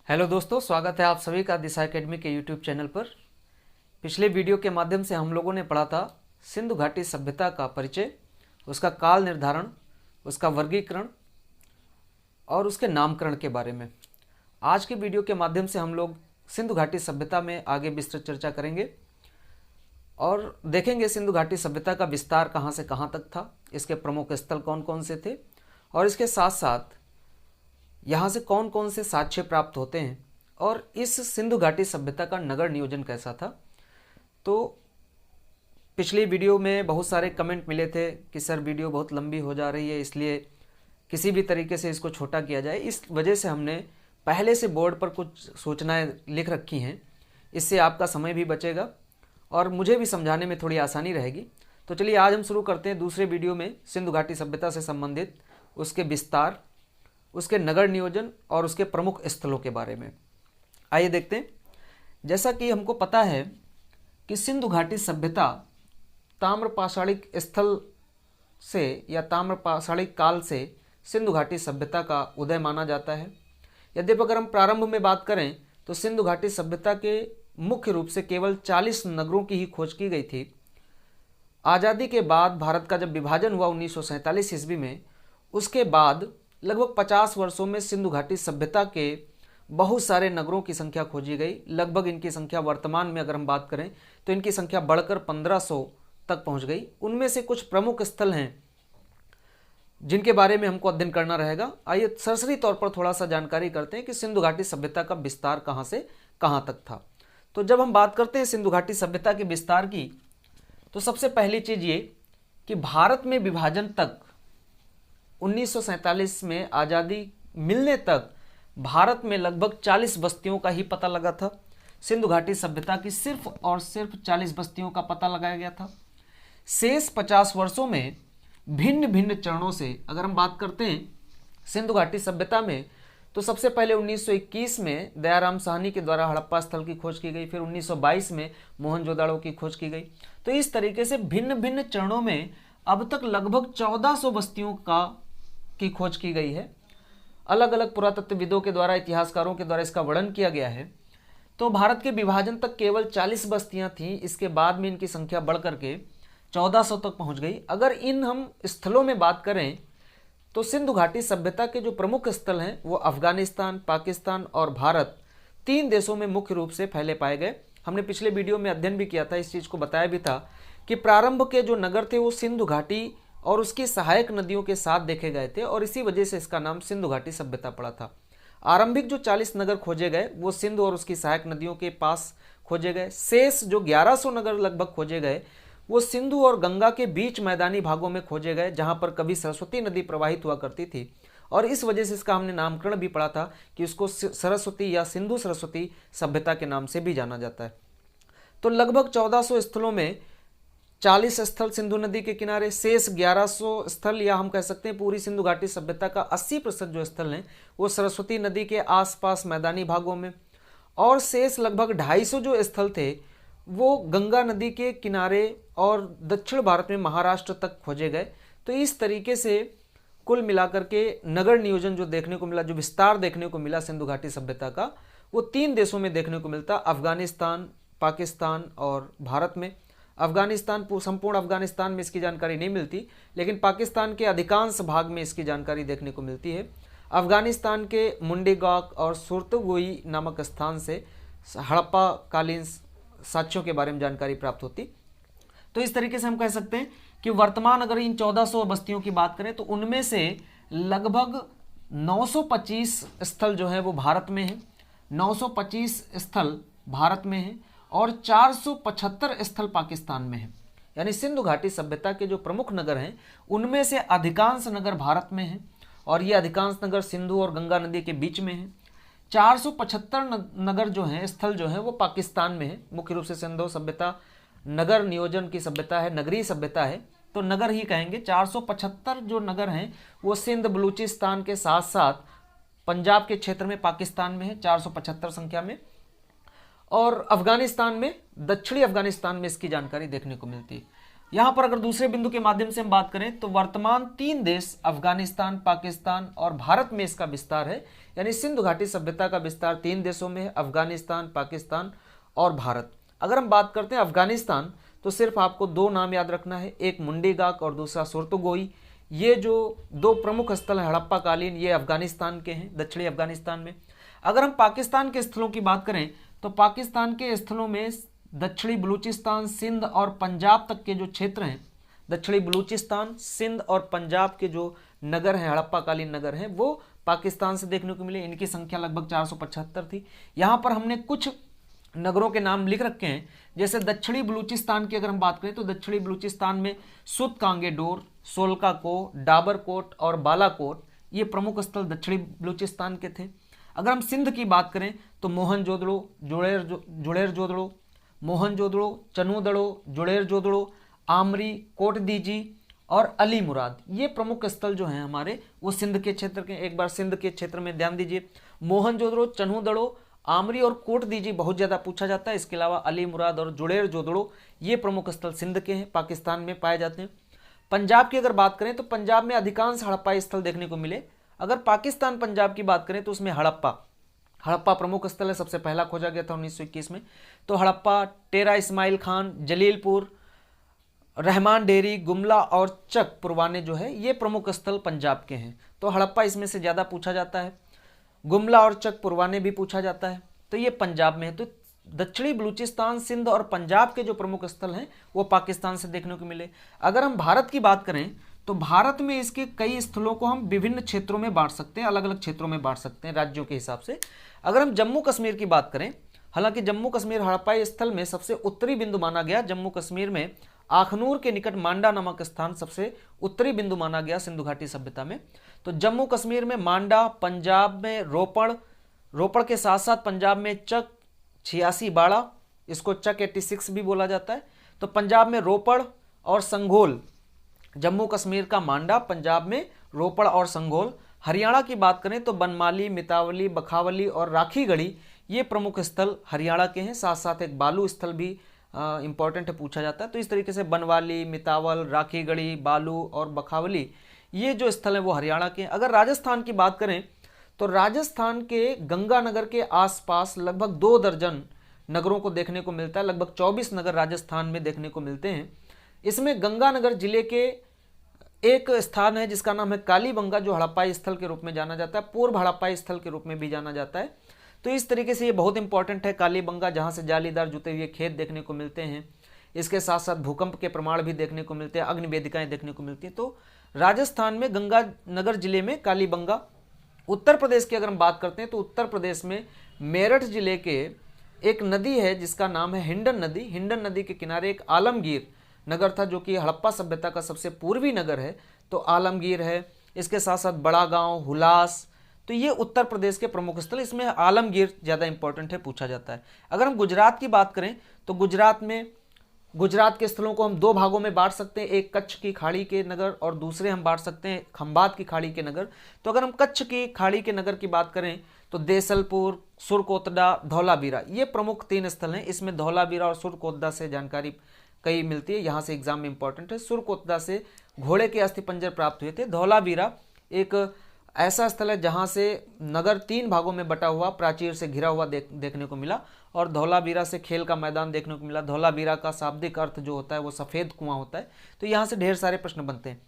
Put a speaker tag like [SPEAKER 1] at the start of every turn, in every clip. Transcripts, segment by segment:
[SPEAKER 1] Hello दोस्तों, स्वागत है आप सभी का दिशा एकेडमी के यूट्यूब चैनल पर। पिछले वीडियो के माध्यम से हम लोगों ने पढ़ा था सिंधु घाटी सभ्यता का परिचय, उसका काल निर्धारण, उसका वर्गीकरण और उसके नामकरण के बारे में। आज के वीडियो के माध्यम से हम लोग सिंधु घाटी सभ्यता में आगे विस्तृत चर्चा करेंगे और देखेंगे सिंधु घाटी सभ्यता का विस्तार कहाँ से कहाँ तक था, इसके प्रमुख स्थल कौन कौन से थे और इसके साथ साथ यहाँ से कौन कौन से साक्ष्य प्राप्त होते हैं और इस सिंधु घाटी सभ्यता का नगर नियोजन कैसा था। तो पिछली वीडियो में बहुत सारे कमेंट मिले थे कि सर वीडियो बहुत लंबी हो जा रही है, इसलिए किसी भी तरीके से इसको छोटा किया जाए। इस वजह से हमने पहले से बोर्ड पर कुछ सूचनाएं लिख रखी हैं, इससे आपका समय भी बचेगा और मुझे भी समझाने में थोड़ी आसानी रहेगी। तो चलिए आज हम शुरू करते हैं दूसरे वीडियो में सिंधु घाटी सभ्यता से संबंधित उसके विस्तार, उसके नगर नियोजन और उसके प्रमुख स्थलों के बारे में। आइए देखते हैं। जैसा कि हमको पता है कि सिंधु घाटी सभ्यता ताम्रपाषाणिक स्थल से या ताम्रपाषाणिक काल से सिंधु घाटी सभ्यता का उदय माना जाता है। यद्यपि अगर हम प्रारंभ में बात करें तो सिंधु घाटी सभ्यता के मुख्य रूप से केवल 40 नगरों की ही खोज की गई थी। आज़ादी के बाद भारत का जब विभाजन हुआ 1947 ईस्वी में, उसके बाद लगभग 50 वर्षों में सिंधु घाटी सभ्यता के बहुत सारे नगरों की संख्या खोजी गई। लगभग इनकी संख्या वर्तमान में अगर हम बात करें तो इनकी संख्या बढ़कर 1500 तक पहुंच गई। उनमें से कुछ प्रमुख स्थल हैं जिनके बारे में हमको अध्ययन करना रहेगा। आइए सरसरी तौर पर थोड़ा सा जानकारी करते हैं कि सिंधु घाटी सभ्यता का विस्तार कहाँ से कहाँ तक था। तो जब हम बात करते हैं सिंधु घाटी सभ्यता के विस्तार की, तो सबसे पहली चीज़ ये कि भारत में विभाजन तक 1947 में आज़ादी मिलने तक भारत में लगभग 40 बस्तियों का ही पता लगा था। सिंधु घाटी सभ्यता की सिर्फ और सिर्फ 40 बस्तियों का पता लगाया गया था। शेष 50 वर्षों में भिन्न भिन्न चरणों से अगर हम बात करते हैं सिंधु घाटी सभ्यता में, तो सबसे पहले 1921 में दयाराम साहनी के द्वारा हड़प्पा स्थल की खोज की गई, फिर 1922 में मोहनजोदाड़ो की खोज की गई। तो इस तरीके से भिन्न भिन्न चरणों में अब तक लगभग 1400 बस्तियों की खोज की गई है। अलग अलग पुरातत्वविदों के द्वारा, इतिहासकारों के द्वारा इसका वर्णन किया गया है। तो भारत के विभाजन तक केवल 40 बस्तियां थीं, इसके बाद में इनकी संख्या बढ़ करके 1400 तक पहुंच गई। अगर इन हम स्थलों में बात करें तो सिंधु घाटी सभ्यता के जो प्रमुख स्थल हैं वो अफगानिस्तान, पाकिस्तान और भारत, 3 देशों में मुख्य रूप से फैले पाए गए। हमने पिछले वीडियो में अध्ययन भी किया था, इस चीज़ को बताया भी था कि प्रारंभ के जो नगर थे वो सिंधु घाटी और उसकी सहायक नदियों के साथ देखे गए थे और इसी वजह से इसका नाम सिंधु घाटी सभ्यता पड़ा था। आरंभिक जो 40 नगर खोजे गए वो सिंधु और उसकी सहायक नदियों के पास खोजे गए। शेष जो 1100 नगर लगभग खोजे गए वो सिंधु और गंगा के बीच मैदानी भागों में खोजे गए, जहां पर कभी सरस्वती नदी प्रवाहित हुआ करती थी और इस वजह से इसका हमने नामकरण भी पढ़ा था कि उसको सरस्वती या सिंधु सरस्वती सभ्यता के नाम से भी जाना जाता है। तो लगभग 1400 स्थलों में 40 स्थल सिंधु नदी के किनारे, शेष 1100 स्थल या हम कह सकते हैं पूरी सिंधु घाटी सभ्यता का 80% जो स्थल हैं वो सरस्वती नदी के आसपास मैदानी भागों में, और शेष लगभग 250 जो स्थल थे वो गंगा नदी के किनारे और दक्षिण भारत में महाराष्ट्र तक खोजे गए। तो इस तरीके से कुल मिलाकर के नगर नियोजन जो देखने को मिला, जो विस्तार देखने को मिला सिंधु घाटी सभ्यता का, वो 3 देशों में देखने को मिलता, अफगानिस्तान, पाकिस्तान और भारत में। अफगानिस्तान, संपूर्ण अफगानिस्तान में इसकी जानकारी नहीं मिलती, लेकिन पाकिस्तान के अधिकांश भाग में इसकी जानकारी देखने को मिलती है। अफगानिस्तान के मुंडेगॉक और सुरतगोई नामक स्थान से हड़प्पा कालीन साक्ष्यों के बारे में जानकारी प्राप्त होती। तो इस तरीके से हम कह सकते हैं कि वर्तमान अगर इन 1400 बस्तियों की बात करें तो उनमें से लगभग 925 स्थल जो है वो भारत में है, 925 स्थल भारत में है और 475 स्थल पाकिस्तान में है। यानी सिंधु घाटी सभ्यता के जो प्रमुख नगर हैं उनमें से अधिकांश नगर भारत में हैं और ये अधिकांश नगर सिंधु और गंगा नदी के बीच में हैं। 475 नगर जो हैं, स्थल जो हैं वो पाकिस्तान में है। मुख्य रूप से सिंधु सभ्यता नगर नियोजन की सभ्यता है, नगरीय सभ्यता है, तो नगर ही कहेंगे। 475 जो नगर हैं वो सिंध बलूचिस्तान के साथ साथ पंजाब के क्षेत्र में पाकिस्तान में है, 475 संख्या में। और अफगानिस्तान में, दक्षिणी अफगानिस्तान में इसकी जानकारी देखने को मिलती है। यहां पर अगर दूसरे बिंदु के माध्यम से हम बात करें तो वर्तमान 3 देश अफगानिस्तान, पाकिस्तान और भारत में इसका विस्तार है। यानी सिंधु घाटी सभ्यता का विस्तार 3 देशों में है, अफगानिस्तान, पाकिस्तान और भारत। अगर हम बात करते हैं अफगानिस्तान तो सिर्फ आपको 2 नाम याद रखना है, एक मुंडीगाक और दूसरा सुरतुगोई। ये जो 2 प्रमुख स्थल है हड़प्पा कालीन, ये अफगानिस्तान के हैं, दक्षिणी अफगानिस्तान में। अगर हम पाकिस्तान के स्थलों की बात करें तो पाकिस्तान के स्थलों में दक्षिणी बलूचिस्तान, सिंध और पंजाब तक के जो क्षेत्र हैं, दक्षिणी बलूचिस्तान, सिंध और पंजाब के जो नगर हैं, हड़प्पा कालीन नगर हैं, वो पाकिस्तान से देखने को मिले। इनकी संख्या लगभग 475 थी। यहाँ पर हमने कुछ नगरों के नाम लिख रखे हैं। जैसे दक्षिणी बलूचिस्तान की अगर हम बात करें तो दक्षिणी बलूचिस्तान में सुत कांगेडोर, सोलकाको, डाबरकोट और बालाकोट, ये प्रमुख स्थल दक्षिणी बलूचिस्तान के थे। अगर हम सिंध की बात करें तो मोहनजोदड़ो, जुड़ेर मोहनजोदड़ो, चनूदड़ो, जुड़ेर आमरी, कोटदीजी और अली मुराद, ये प्रमुख स्थल जो हैं हमारे वो सिंध के क्षेत्र के। एक बार सिंध के क्षेत्र में ध्यान दीजिए, मोहनजोदड़ो, चनूदड़ो, आमरी और कोटदीजी बहुत ज्यादा पूछा जाता है। इसके अलावा अली मुराद और जुड़ेर जोदड़ो, ये प्रमुख स्थल सिंध के हैं, पाकिस्तान में पाए जाते हैं। पंजाब की अगर बात करें तो पंजाब में अधिकांश हड़प्पा स्थल देखने को मिले। अगर पाकिस्तान पंजाब की बात करें तो उसमें हड़प्पा प्रमुख स्थल है, सबसे पहला खोजा गया था 1921 में। तो हड़प्पा, टेरा इस्माइल खान, जलीलपुर, रहमान डेरी, गुमला और चक पुरवाने जो है ये प्रमुख स्थल पंजाब के हैं। तो हड़प्पा इसमें से ज्यादा पूछा जाता है, गुमला और चक पुरवाने भी पूछा जाता है। तो ये पंजाब में है। तो दक्षिणी बलूचिस्तान, सिंध और पंजाब के जो प्रमुख स्थल हैं वो पाकिस्तान से देखने को मिले। अगर हम भारत की बात करें तो भारत में इसके कई स्थलों को हम विभिन्न क्षेत्रों में बांट सकते हैं, अलग अलग क्षेत्रों में बांट सकते हैं राज्यों के हिसाब से। अगर हम जम्मू कश्मीर की बात करें, हालांकि जम्मू कश्मीर हड़प्पाई स्थल में सबसे उत्तरी बिंदु माना गया। जम्मू कश्मीर में आखनूर के निकट मांडा नामक स्थान सबसे उत्तरी बिंदु माना गया सिंधु घाटी सभ्यता में। तो जम्मू कश्मीर में मांडा, पंजाब में रोपड़ के साथ साथ पंजाब में चक 86 बाड़ा, इसको चक 86 भी बोला जाता है। तो पंजाब में रोपड़ और संघोल, जम्मू कश्मीर का मांडा, पंजाब में रोपड़ और संघोल। हरियाणा की बात करें तो बनमाली, मितावली, बखावली और राखीगढ़ी, ये प्रमुख स्थल हरियाणा के हैं। साथ साथ एक बालू स्थल भी इंपॉर्टेंट है, पूछा जाता है। तो इस तरीके से बनवाली, मितावल, राखीगढ़ी, बालू और बखावली, ये जो स्थल है वो हरियाणा के हैं। अगर राजस्थान की बात करें तो राजस्थान के गंगानगर के आसपास लगभग 2 दर्जन नगरों को देखने को मिलता है। लगभग 24 नगर राजस्थान में देखने को मिलते हैं। इसमें गंगानगर जिले के एक स्थान है जिसका नाम है कालीबंगा, जो हड़प्पाई स्थल के रूप में जाना जाता है, पूर्व हड़प्पाई स्थल के रूप में भी जाना जाता है। तो इस तरीके से ये बहुत इंपॉर्टेंट है कालीबंगा, जहां से जालीदार जुते हुए खेत देखने को मिलते हैं। इसके साथ साथ भूकंप के प्रमाण भी देखने को मिलते हैं, अग्नि वेदिकाएं देखने को मिलती हैं। तो राजस्थान में गंगानगर जिले में कालीबंगा। उत्तर प्रदेश की अगर हम बात करते हैं तो उत्तर प्रदेश में मेरठ जिले के एक नदी है जिसका नाम है हिंडन नदी। हिंडन नदी के किनारे एक आलमगीर नगर था, जो कि हड़प्पा सभ्यता का सबसे पूर्वी नगर है। तो आलमगीर है, इसके साथ साथ बड़ा गांव, हुलास, तो ये उत्तर प्रदेश के प्रमुख स्थल। इसमें आलमगीर ज्यादा इंपॉर्टेंट है, पूछा जाता है। अगर हम गुजरात की बात करें तो गुजरात के स्थलों को हम 2 भागों में बांट सकते हैं, एक कच्छ की खाड़ी के नगर और दूसरे हम बांट सकते हैं खंबात की खाड़ी के नगर। तो अगर हम कच्छ की खाड़ी के नगर की बात करें तो देसलपुर, सुरकोतडा, धौलावीरा, ये प्रमुख 3 स्थल हैं। इसमें धौलावीरा और सुरकोतडा से जानकारी कई मिलती है, यहाँ से एग्जाम में इंपॉर्टेंट है। सुरकोतडा से घोड़े के अस्थिपंजर प्राप्त हुए थे। धौलावीरा एक ऐसा स्थल है जहां से नगर 3 भागों में बटा हुआ प्राचीर से घिरा हुआ देखने को मिला, और धौलावीरा से खेल का मैदान देखने को मिला। धौलावीरा का शाब्दिक अर्थ जो होता है वो सफेद कुआं होता है। तो यहाँ से ढेर सारे प्रश्न बनते हैं।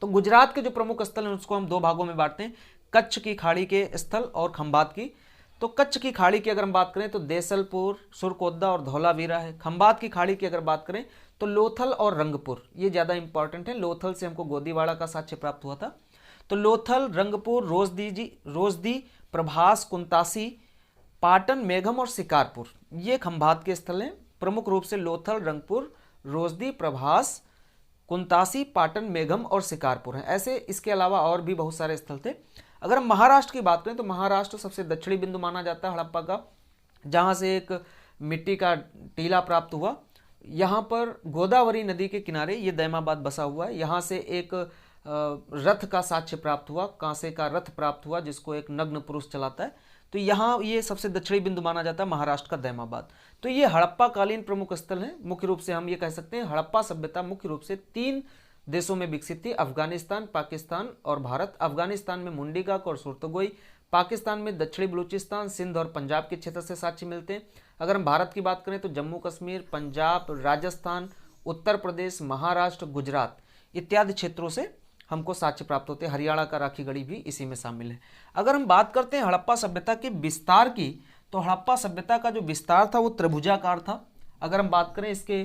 [SPEAKER 1] तो गुजरात के जो प्रमुख स्थल हैं उसको हम 2 भागों में बांटते हैं, कच्छ की खाड़ी के स्थल और खंबात की। तो कच्छ की खाड़ी की अगर हम बात करें तो देसलपुर, सुरकोतडा और धौलावीरा है। खंबात की खाड़ी की अगर बात करें तो लोथल और रंगपुर, ये ज्यादा इंपॉर्टेंट है। लोथल से हमको गोदीवाड़ा का साक्ष्य प्राप्त हुआ था। तो लोथल, रंगपुर, रोजदी, प्रभास, कुंतासी, पाटन, मेघम और शिकारपुर, ये खंबात के स्थल हैं। प्रमुख रूप से लोथल, रंगपुर, रोजदी, प्रभास, कुंतासी, पाटन, मेघम और शिकारपुर हैं। ऐसे इसके अलावा और भी बहुत सारे स्थल थे। अगर हम महाराष्ट्र की बात करें तो महाराष्ट्र सबसे दक्षिणी बिंदु माना जाता है हड़प्पा का, जहां से एक मिट्टी का टीला प्राप्त हुआ। यहाँ पर गोदावरी नदी के किनारे ये दैमाबाद बसा हुआ है। यहाँ से एक रथ का साक्ष्य प्राप्त हुआ, कांसे का रथ प्राप्त हुआ जिसको एक नग्न पुरुष चलाता है। तो यहाँ ये सबसे दक्षिणी बिंदु माना जाता है महाराष्ट्र का दैमाबाद। तो ये हड़प्पा कालीन प्रमुख स्थल हैं। मुख्य रूप से हम ये कह सकते हैं हड़प्पा सभ्यता मुख्य रूप से 3 देशों में विकसित थी, अफगानिस्तान, पाकिस्तान और भारत। अफगानिस्तान में मुंडीगाक और सुरतगोई, पाकिस्तान में दक्षिणी बलूचिस्तान, सिंध और पंजाब के क्षेत्र से साक्ष्य मिलते हैं। अगर हम भारत की बात करें तो जम्मू कश्मीर, पंजाब, राजस्थान, उत्तर प्रदेश, महाराष्ट्र, गुजरात इत्यादि क्षेत्रों से हमको साक्ष्य प्राप्त होते हैं। हरियाणा का राखी गढ़ी भी इसी में शामिल है। अगर हम बात करते हैं हड़प्पा सभ्यता के विस्तार की, तो हड़प्पा सभ्यता का जो विस्तार था वो त्रिभुजाकार था। अगर हम बात करें इसके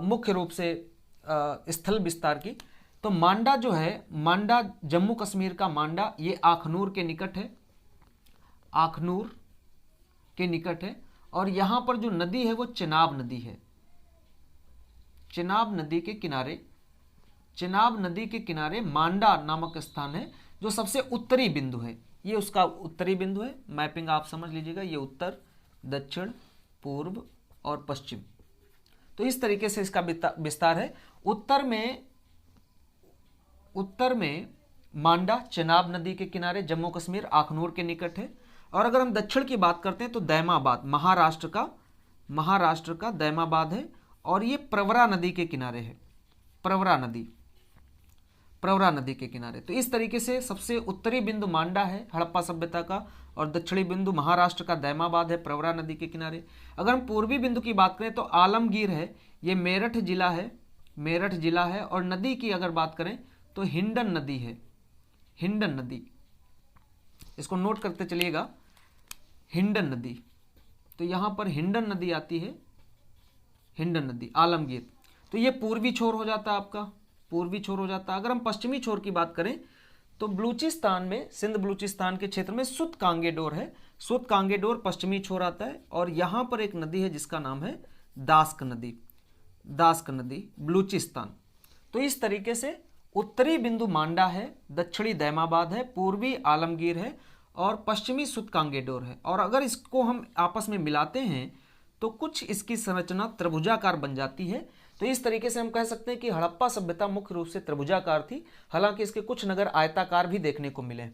[SPEAKER 1] मुख्य रूप से स्थल विस्तार की, तो मांडा जो है, मांडा जम्मू कश्मीर का मांडा, ये आखनूर के निकट है, आखनूर के निकट है। और यहां पर जो नदी है वो चिनाब नदी है। चिनाब नदी के किनारे, चिनाब नदी के किनारे मांडा नामक स्थान है जो सबसे उत्तरी बिंदु है। ये उसका उत्तरी बिंदु है। मैपिंग आप समझ लीजिएगा, ये उत्तर, दक्षिण, पूर्व और पश्चिम। तो इस तरीके से इसका विस्तार है। उत्तर में मांडा चिनाब नदी के किनारे, जम्मू कश्मीर आखनूर के निकट है। और अगर हम दक्षिण की बात करते हैं तो दैमाबाद, महाराष्ट्र का दैमाबाद है। और ये प्रवरा नदी के किनारे है, प्रवरा नदी के किनारे। तो इस तरीके से सबसे उत्तरी बिंदु मांडा है हड़प्पा सभ्यता का, और दक्षिणी बिंदु महाराष्ट्र का दैमाबाद है प्रवरा नदी के किनारे। अगर हम पूर्वी बिंदु की बात करें तो आलमगीर है, ये मेरठ जिला है। और नदी की अगर बात करें तो हिंडन नदी है, हिंडन नदी, इसको नोट करते चलिएगा, हिंडन नदी। तो यहां पर हिंडन नदी आती है, हिंडन नदी, आलमगीर। तो ये पूर्वी छोर हो जाता है आपका, पूर्वी छोर हो जाता है। अगर हम पश्चिमी छोर की बात करें तो बलूचिस्तान में, सिंध बलूचिस्तान के क्षेत्र में सुत कांगेडोर है, सुत कांगेडोर पश्चिमी छोर आता है। और यहां पर एक नदी है जिसका नाम है दास्क नदी, दास्क नदी, बलूचिस्तान। तो इस तरीके से उत्तरी बिंदु मांडा है, दक्षिणी दैमाबाद है, पूर्वी आलमगीर है और पश्चिमी सुत कांगेडोर है। और अगर इसको हम आपस में मिलाते हैं तो कुछ इसकी संरचना त्रिभुजाकार बन जाती है। तो इस तरीके से हम कह सकते हैं कि हड़प्पा सभ्यता मुख्य रूप से त्रिभुजाकार थी, हालांकि इसके कुछ नगर आयताकार भी देखने को मिले।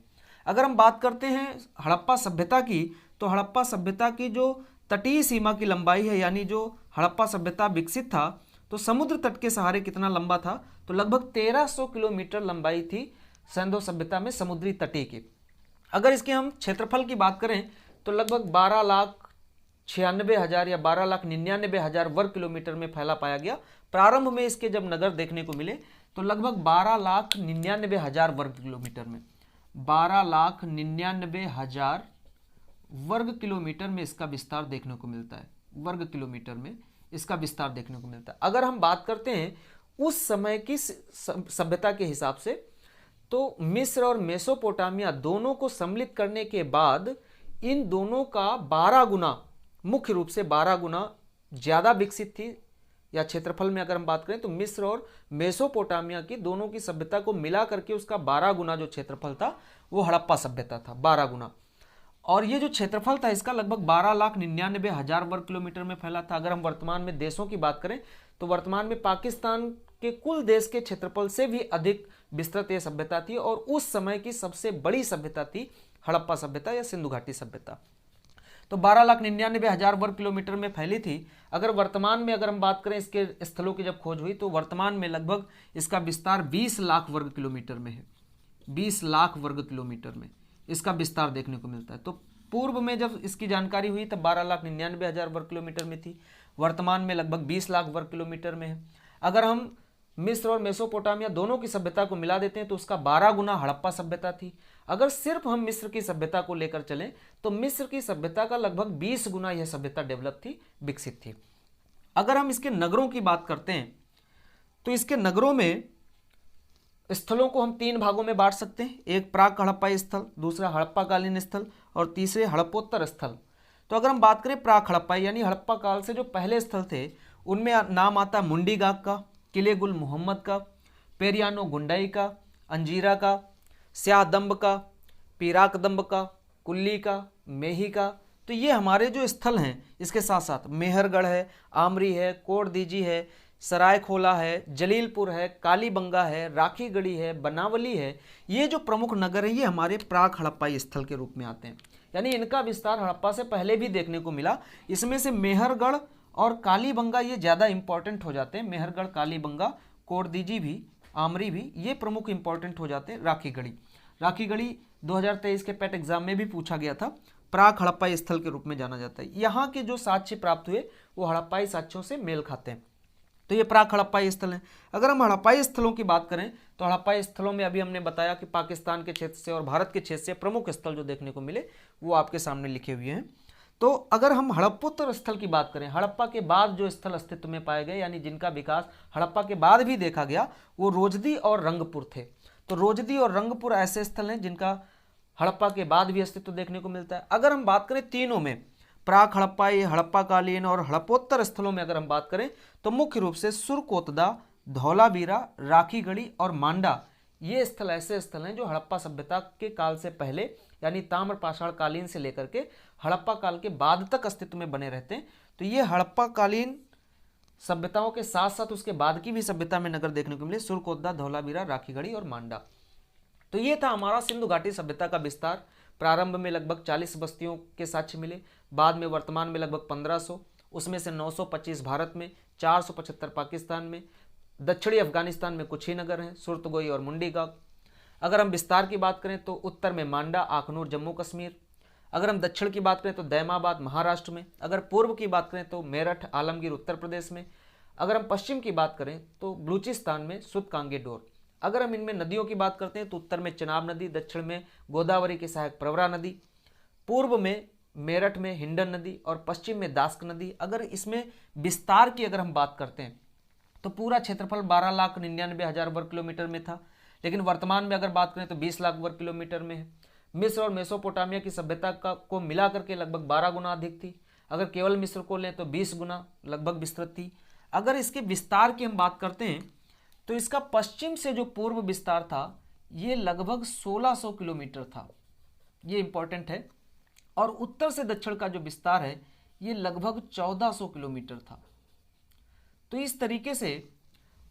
[SPEAKER 1] अगर हम बात करते हैं हड़प्पा सभ्यता की, तो हड़प्पा सभ्यता की जो तटीय सीमा की लंबाई है, यानी जो हड़प्पा सभ्यता विकसित था तो समुद्र तट के सहारे कितना लंबा था, तो लगभग 1300 किलोमीटर लंबाई थी सिंधु सभ्यता में समुद्री तटीय की। अगर इसके हम क्षेत्रफल की बात करें तो लगभग 12,96,000 या 12,99,000 वर्ग किलोमीटर में फैला पाया गया। प्रारंभ में इसके जब नगर देखने को मिले तो लगभग 12,99,000 वर्ग किलोमीटर में, 12,99,000 वर्ग किलोमीटर में इसका विस्तार देखने को मिलता है, वर्ग किलोमीटर में इसका विस्तार देखने को मिलता है। अगर हम बात करते हैं उस समय की सभ्यता के हिसाब से, तो मिस्र और मेसोपोटामिया दोनों को सम्मिलित करने के बाद इन दोनों का 12 गुना, मुख्य रूप से 12 गुना ज्यादा विकसित थी। या क्षेत्रफल में अगर हम बात करें तो मिस्र और मेसोपोटामिया की दोनों की सभ्यता को मिला करके उसका 12 गुना जो क्षेत्रफल था वो हड़प्पा सभ्यता था, 12 गुना। और ये जो क्षेत्रफल था इसका लगभग 12,99,000 वर्ग किलोमीटर में फैला था। अगर हम वर्तमान में देशों की बात करें तो वर्तमान में पाकिस्तान के कुल देश के क्षेत्रफल से भी अधिक विस्तृत यह सभ्यता थी। और उस समय की सबसे बड़ी सभ्यता थी हड़प्पा सभ्यता या सिंधु घाटी सभ्यता। तो 12,99,000 वर्ग किलोमीटर में फैली थी। अगर वर्तमान में अगर हम बात करें इसके स्थलों की जब खोज हुई तो वर्तमान में लगभग इसका विस्तार 20 लाख वर्ग किलोमीटर में है, 20 लाख वर्ग किलोमीटर में इसका विस्तार देखने को मिलता है। तो पूर्व में जब इसकी जानकारी हुई तब 12,99,000 वर्ग किलोमीटर में थी, वर्तमान में लगभग 20 लाख वर्ग किलोमीटर में है। अगर हम मिस्र और मेसोपोटामिया दोनों की सभ्यता को मिला देते हैं तो उसका 12 गुना हड़प्पा सभ्यता थी। अगर सिर्फ हम मिस्र की सभ्यता को लेकर चलें तो मिस्र की सभ्यता का लगभग 20 गुना यह सभ्यता डेवलप थी, विकसित थी। अगर हम इसके नगरों की बात करते हैं तो इसके नगरों में स्थलों को हम 3 भागों में बांट सकते हैं, एक प्राक हड़प्पाई स्थल, दूसरा हड़प्पा कालीन स्थल और तीसरे हड़प्पोत्तर स्थल। तो अगर हम बात करें प्राक हड़प्पाई यानी हड़प्पा काल से जो पहले स्थल थे उनमें नाम आता है मुंडीगाक का, किले गुल मोहम्मद का, पेरियानो गुंडाई का, अंजीरा का, स्यादम्ब का, पीराकदम्ब का, कुल्ली का, मेही का। तो ये हमारे जो स्थल हैं इसके साथ साथ मेहरगढ़ है, आमरी है, कोटदीजी है, सरायखोला है, जलीलपुर है, कालीबंगा है, राखीगढ़ी है, बनावली है। ये जो प्रमुख नगर है ये हमारे प्राक हड़प्पाई स्थल के रूप में आते हैं। यानी इनका विस्तार हड़प्पा से पहले भी देखने को मिला। इसमें से मेहरगढ़ और कालीबंगा ये ज़्यादा इंपॉर्टेंट हो जाते हैं। मेहरगढ़, कालीबंगा, कोटदीजी भी, आमरी भी, ये प्रमुख इंपॉर्टेंट हो जाते हैं। राखीगढ़ी 2023 के पेट एग्जाम में भी पूछा गया था। प्राक हड़प्पाई स्थल के रूप में जाना जाता है। यहाँ के जो साक्ष्य प्राप्त हुए वो हड़प्पाई साक्ष्यों से मेल खाते हैं, तो ये प्राक हड़प्पाई स्थल है। अगर हम हड़प्पाई स्थलों की बात करें तो हड़प्पाई स्थलों में अभी हमने बताया कि पाकिस्तान के क्षेत्र से और भारत के क्षेत्र से प्रमुख स्थल जो देखने को मिले वो आपके सामने लिखे हुए हैं। तो अगर हम हड़प्पोत्तर स्थल की बात करें, हड़प्पा के बाद जो स्थल अस्तित्व में पाए गए यानी जिनका विकास हड़प्पा के बाद भी देखा गया, वो रोजदी और रंगपुर थे। तो रोजदी और रंगपुर ऐसे स्थल हैं जिनका हड़प्पा के बाद भी अस्तित्व देखने को मिलता है। अगर हम बात करें तीनों में, प्राक हड़प्पाई, हड़प्पा कालीन और हड़प्पोत्तर स्थलों में अगर हम बात करें तो मुख्य रूप से सुरकोतदा, धौलावीरा, राखीगढ़ी और मांडा ये स्थल ऐसे स्थल हैं जो हड़प्पा सभ्यता के काल से पहले यानी ताम्रपाषाण कालीन से लेकर के हड़प्पा काल के बाद तक अस्तित्व में बने रहते हैं। तो ये हड़प्पा कालीन सभ्यताओं के साथ साथ उसके बाद की भी सभ्यता में नगर देखने को मिले, सुरकोतदा, धौलावीरा, राखीगढ़ी और मांडा। तो ये था हमारा सिंधु घाटी सभ्यता का विस्तार। प्रारंभ में लगभग 40 बस्तियों के साक्ष्य मिले, बाद में वर्तमान में लगभग 1500, उसमें से 925 भारत में, 475 पाकिस्तान में, दक्षिणी अफगानिस्तान में कुछ ही नगर हैं, सुरतगोई और मुंडीगांव। अगर हम विस्तार की बात करें तो उत्तर में मांडा, आखनूर, जम्मू कश्मीर। अगर हम दक्षिण की बात करें तो दैमाबाद महाराष्ट्र में। अगर पूर्व की बात करें तो मेरठ, आलमगीर उत्तर प्रदेश में। अगर हम पश्चिम की बात करें तो बलूचिस्तान में सुतकांगेडोर। अगर हम इनमें नदियों की बात करते हैं तो उत्तर में चिनाब नदी, दक्षिण में गोदावरी की सहायक प्रवरा नदी, पूर्व में मेरठ में हिंडन नदी और पश्चिम में दास्क नदी। अगर इसमें विस्तार की अगर हम बात करते हैं तो पूरा क्षेत्रफल 12,99,000 वर्ग किलोमीटर में था, लेकिन वर्तमान में अगर बात करें तो 20 लाख वर्ग किलोमीटर में है। मिस्र और मेसोपोटामिया की सभ्यता को मिला करके लगभग 12 गुना अधिक थी। अगर केवल मिस्र को लें तो 20 गुना लगभग विस्तृत थी। अगर इसके विस्तार की हम बात करते हैं तो इसका पश्चिम से जो पूर्व विस्तार था ये लगभग 1600 किलोमीटर था, ये इंपॉर्टेंट है। और उत्तर से दक्षिण का जो विस्तार है ये लगभग 1400 किलोमीटर था। तो इस तरीके से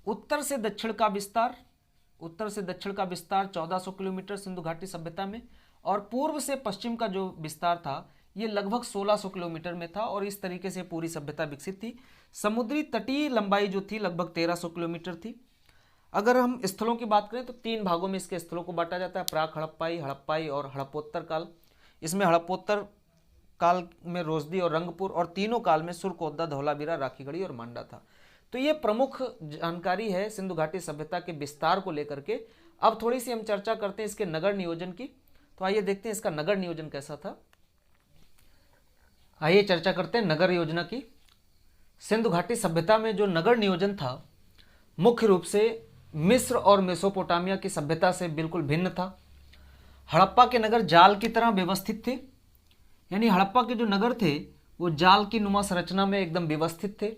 [SPEAKER 1] उत्तर से दक्षिण का विस्तार 1400 किलोमीटर सिंधु घाटी सभ्यता में, और पूर्व से पश्चिम का जो विस्तार था ये लगभग 1600 किलोमीटर में था। और इस तरीके से पूरी सभ्यता विकसित थी। समुद्री तटीय लंबाई जो थी लगभग 1300 किलोमीटर थी। अगर हम स्थलों की बात करें तो 3 भागों में इसके स्थलों को बांटा जाता है, प्राक हड़प्पाई और हड़प्पोत्तर काल। इसमें हड़प्पोत्तर काल में रोजदी और रंगपुर, और तीनों काल में सुरकोतदा, धौलावीरा, राखीगढ़ी और मांडा था। तो ये प्रमुख जानकारी है सिंधु घाटी सभ्यता के विस्तार को लेकर के। अब थोड़ी सी हम चर्चा करते हैं इसके नगर नियोजन की। तो आइए देखते हैं इसका नगर नियोजन कैसा था। आइए चर्चा करते हैं नगर योजना की। सिंधु घाटी सभ्यता में जो नगर नियोजन था मुख्य रूप से मिस्र और मेसोपोटामिया की सभ्यता से बिल्कुल भिन्न था। हड़प्पा के नगर जाल की तरह व्यवस्थित थे, यानी हड़प्पा के जो नगर थे वो जाल की नुमा संरचना में एकदम व्यवस्थित थे।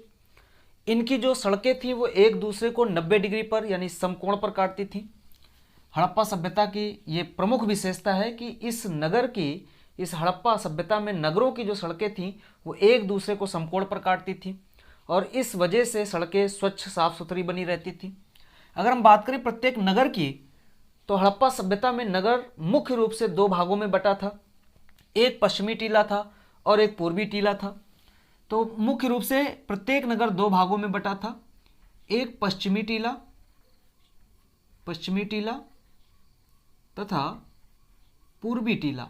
[SPEAKER 1] इनकी जो सड़कें थी वो एक दूसरे को 90 डिग्री पर यानी समकोण पर काटती थी। हड़प्पा सभ्यता की ये प्रमुख विशेषता है कि इस हड़प्पा सभ्यता में नगरों की जो सड़कें थीं वो एक दूसरे को समकोण पर काटती थी, और इस वजह से सड़कें स्वच्छ साफ सुथरी बनी रहती थी। अगर हम बात करें प्रत्येक नगर की तो हड़प्पा सभ्यता में नगर मुख्य रूप से 2 भागों में बटा था, एक पश्चिमी टीला था और एक पूर्वी टीला था। तो मुख्य रूप से प्रत्येक नगर 2 भागों में बटा था, एक पश्चिमी टीला तथा पूर्वी टीला।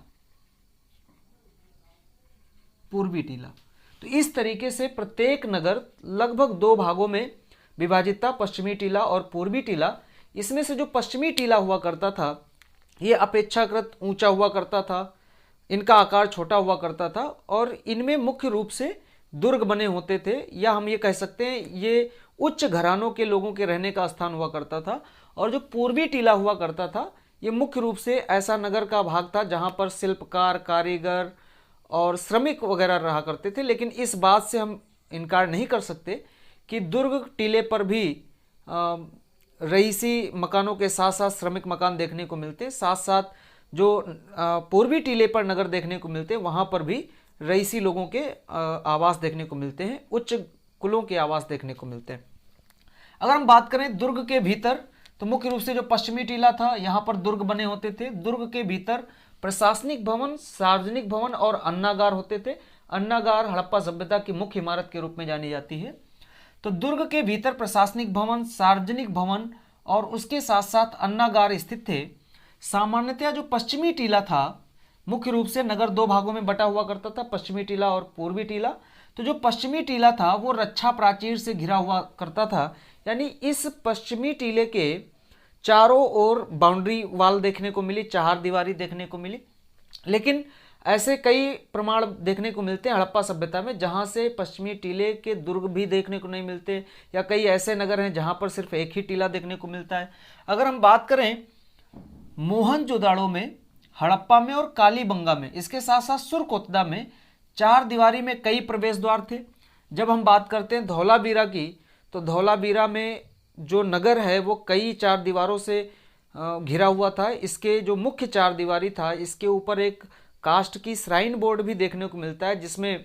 [SPEAKER 1] तो इस तरीके से प्रत्येक नगर लगभग 2 भागों में विभाजित था, पश्चिमी टीला और पूर्वी टीला। इसमें से जो पश्चिमी टीला हुआ करता था ये अपेक्षाकृत ऊंचा हुआ करता था, इनका आकार छोटा हुआ करता था, और इनमें मुख्य रूप से दुर्ग बने होते थे, या हम ये कह सकते हैं ये उच्च घरानों के लोगों के रहने का स्थान हुआ करता था। और जो पूर्वी टीला हुआ करता था ये मुख्य रूप से ऐसा नगर का भाग था जहां पर शिल्पकार, कारीगर और श्रमिक वगैरह रहा करते थे। लेकिन इस बात से हम इनकार नहीं कर सकते कि दुर्ग टीले पर भी रईसी मकानों के साथ साथ श्रमिक मकान देखने को मिलते, साथ साथ जो पूर्वी टीले पर नगर देखने को मिलते हैं वहाँ पर भी रईसी लोगों के आवास देखने को मिलते हैं, उच्च कुलों के आवास देखने को मिलते हैं। अगर हम बात करें दुर्ग के भीतर तो मुख्य रूप से जो पश्चिमी टीला था यहाँ पर दुर्ग बने होते थे। दुर्ग के भीतर प्रशासनिक भवन, सार्वजनिक भवन और अन्नागार होते थे। अन्नागार हड़प्पा सभ्यता की मुख्य इमारत के रूप में जानी जाती है। तो दुर्ग के भीतर प्रशासनिक भवन, सार्वजनिक भवन और उसके साथ साथ अन्नागार स्थित थे। सामान्यतया जो पश्चिमी टीला था, मुख्य रूप से नगर दो भागों में बटा हुआ करता था, पश्चिमी टीला और पूर्वी टीला। तो जो पश्चिमी टीला था वो रक्षा प्राचीर से घिरा हुआ करता था, यानी इस पश्चिमी टीले के चारों ओर बाउंड्री वाल देखने को मिली, चार दीवारी देखने को मिली। लेकिन ऐसे कई प्रमाण देखने को मिलते हैं हड़प्पा सभ्यता में जहां से पश्चिमी टीले के दुर्ग भी देखने को नहीं मिलते, या कई ऐसे नगर हैं जहां पर सिर्फ एक ही टीला देखने को मिलता है। अगर हम बात करें मोहनजोदाड़ो में, हड़प्पा में और कालीबंगा में, इसके साथ साथ सुरकोतदा में चार दीवारी में कई प्रवेश द्वार थे। जब हम बात करते हैं धौलावीरा की, तो धौलावीरा में जो नगर है वो कई चार दीवारों से घिरा हुआ था। इसके जो मुख्य चार दीवारी था, इसके ऊपर एक कास्ट की श्राइन बोर्ड भी देखने को मिलता है, जिसमें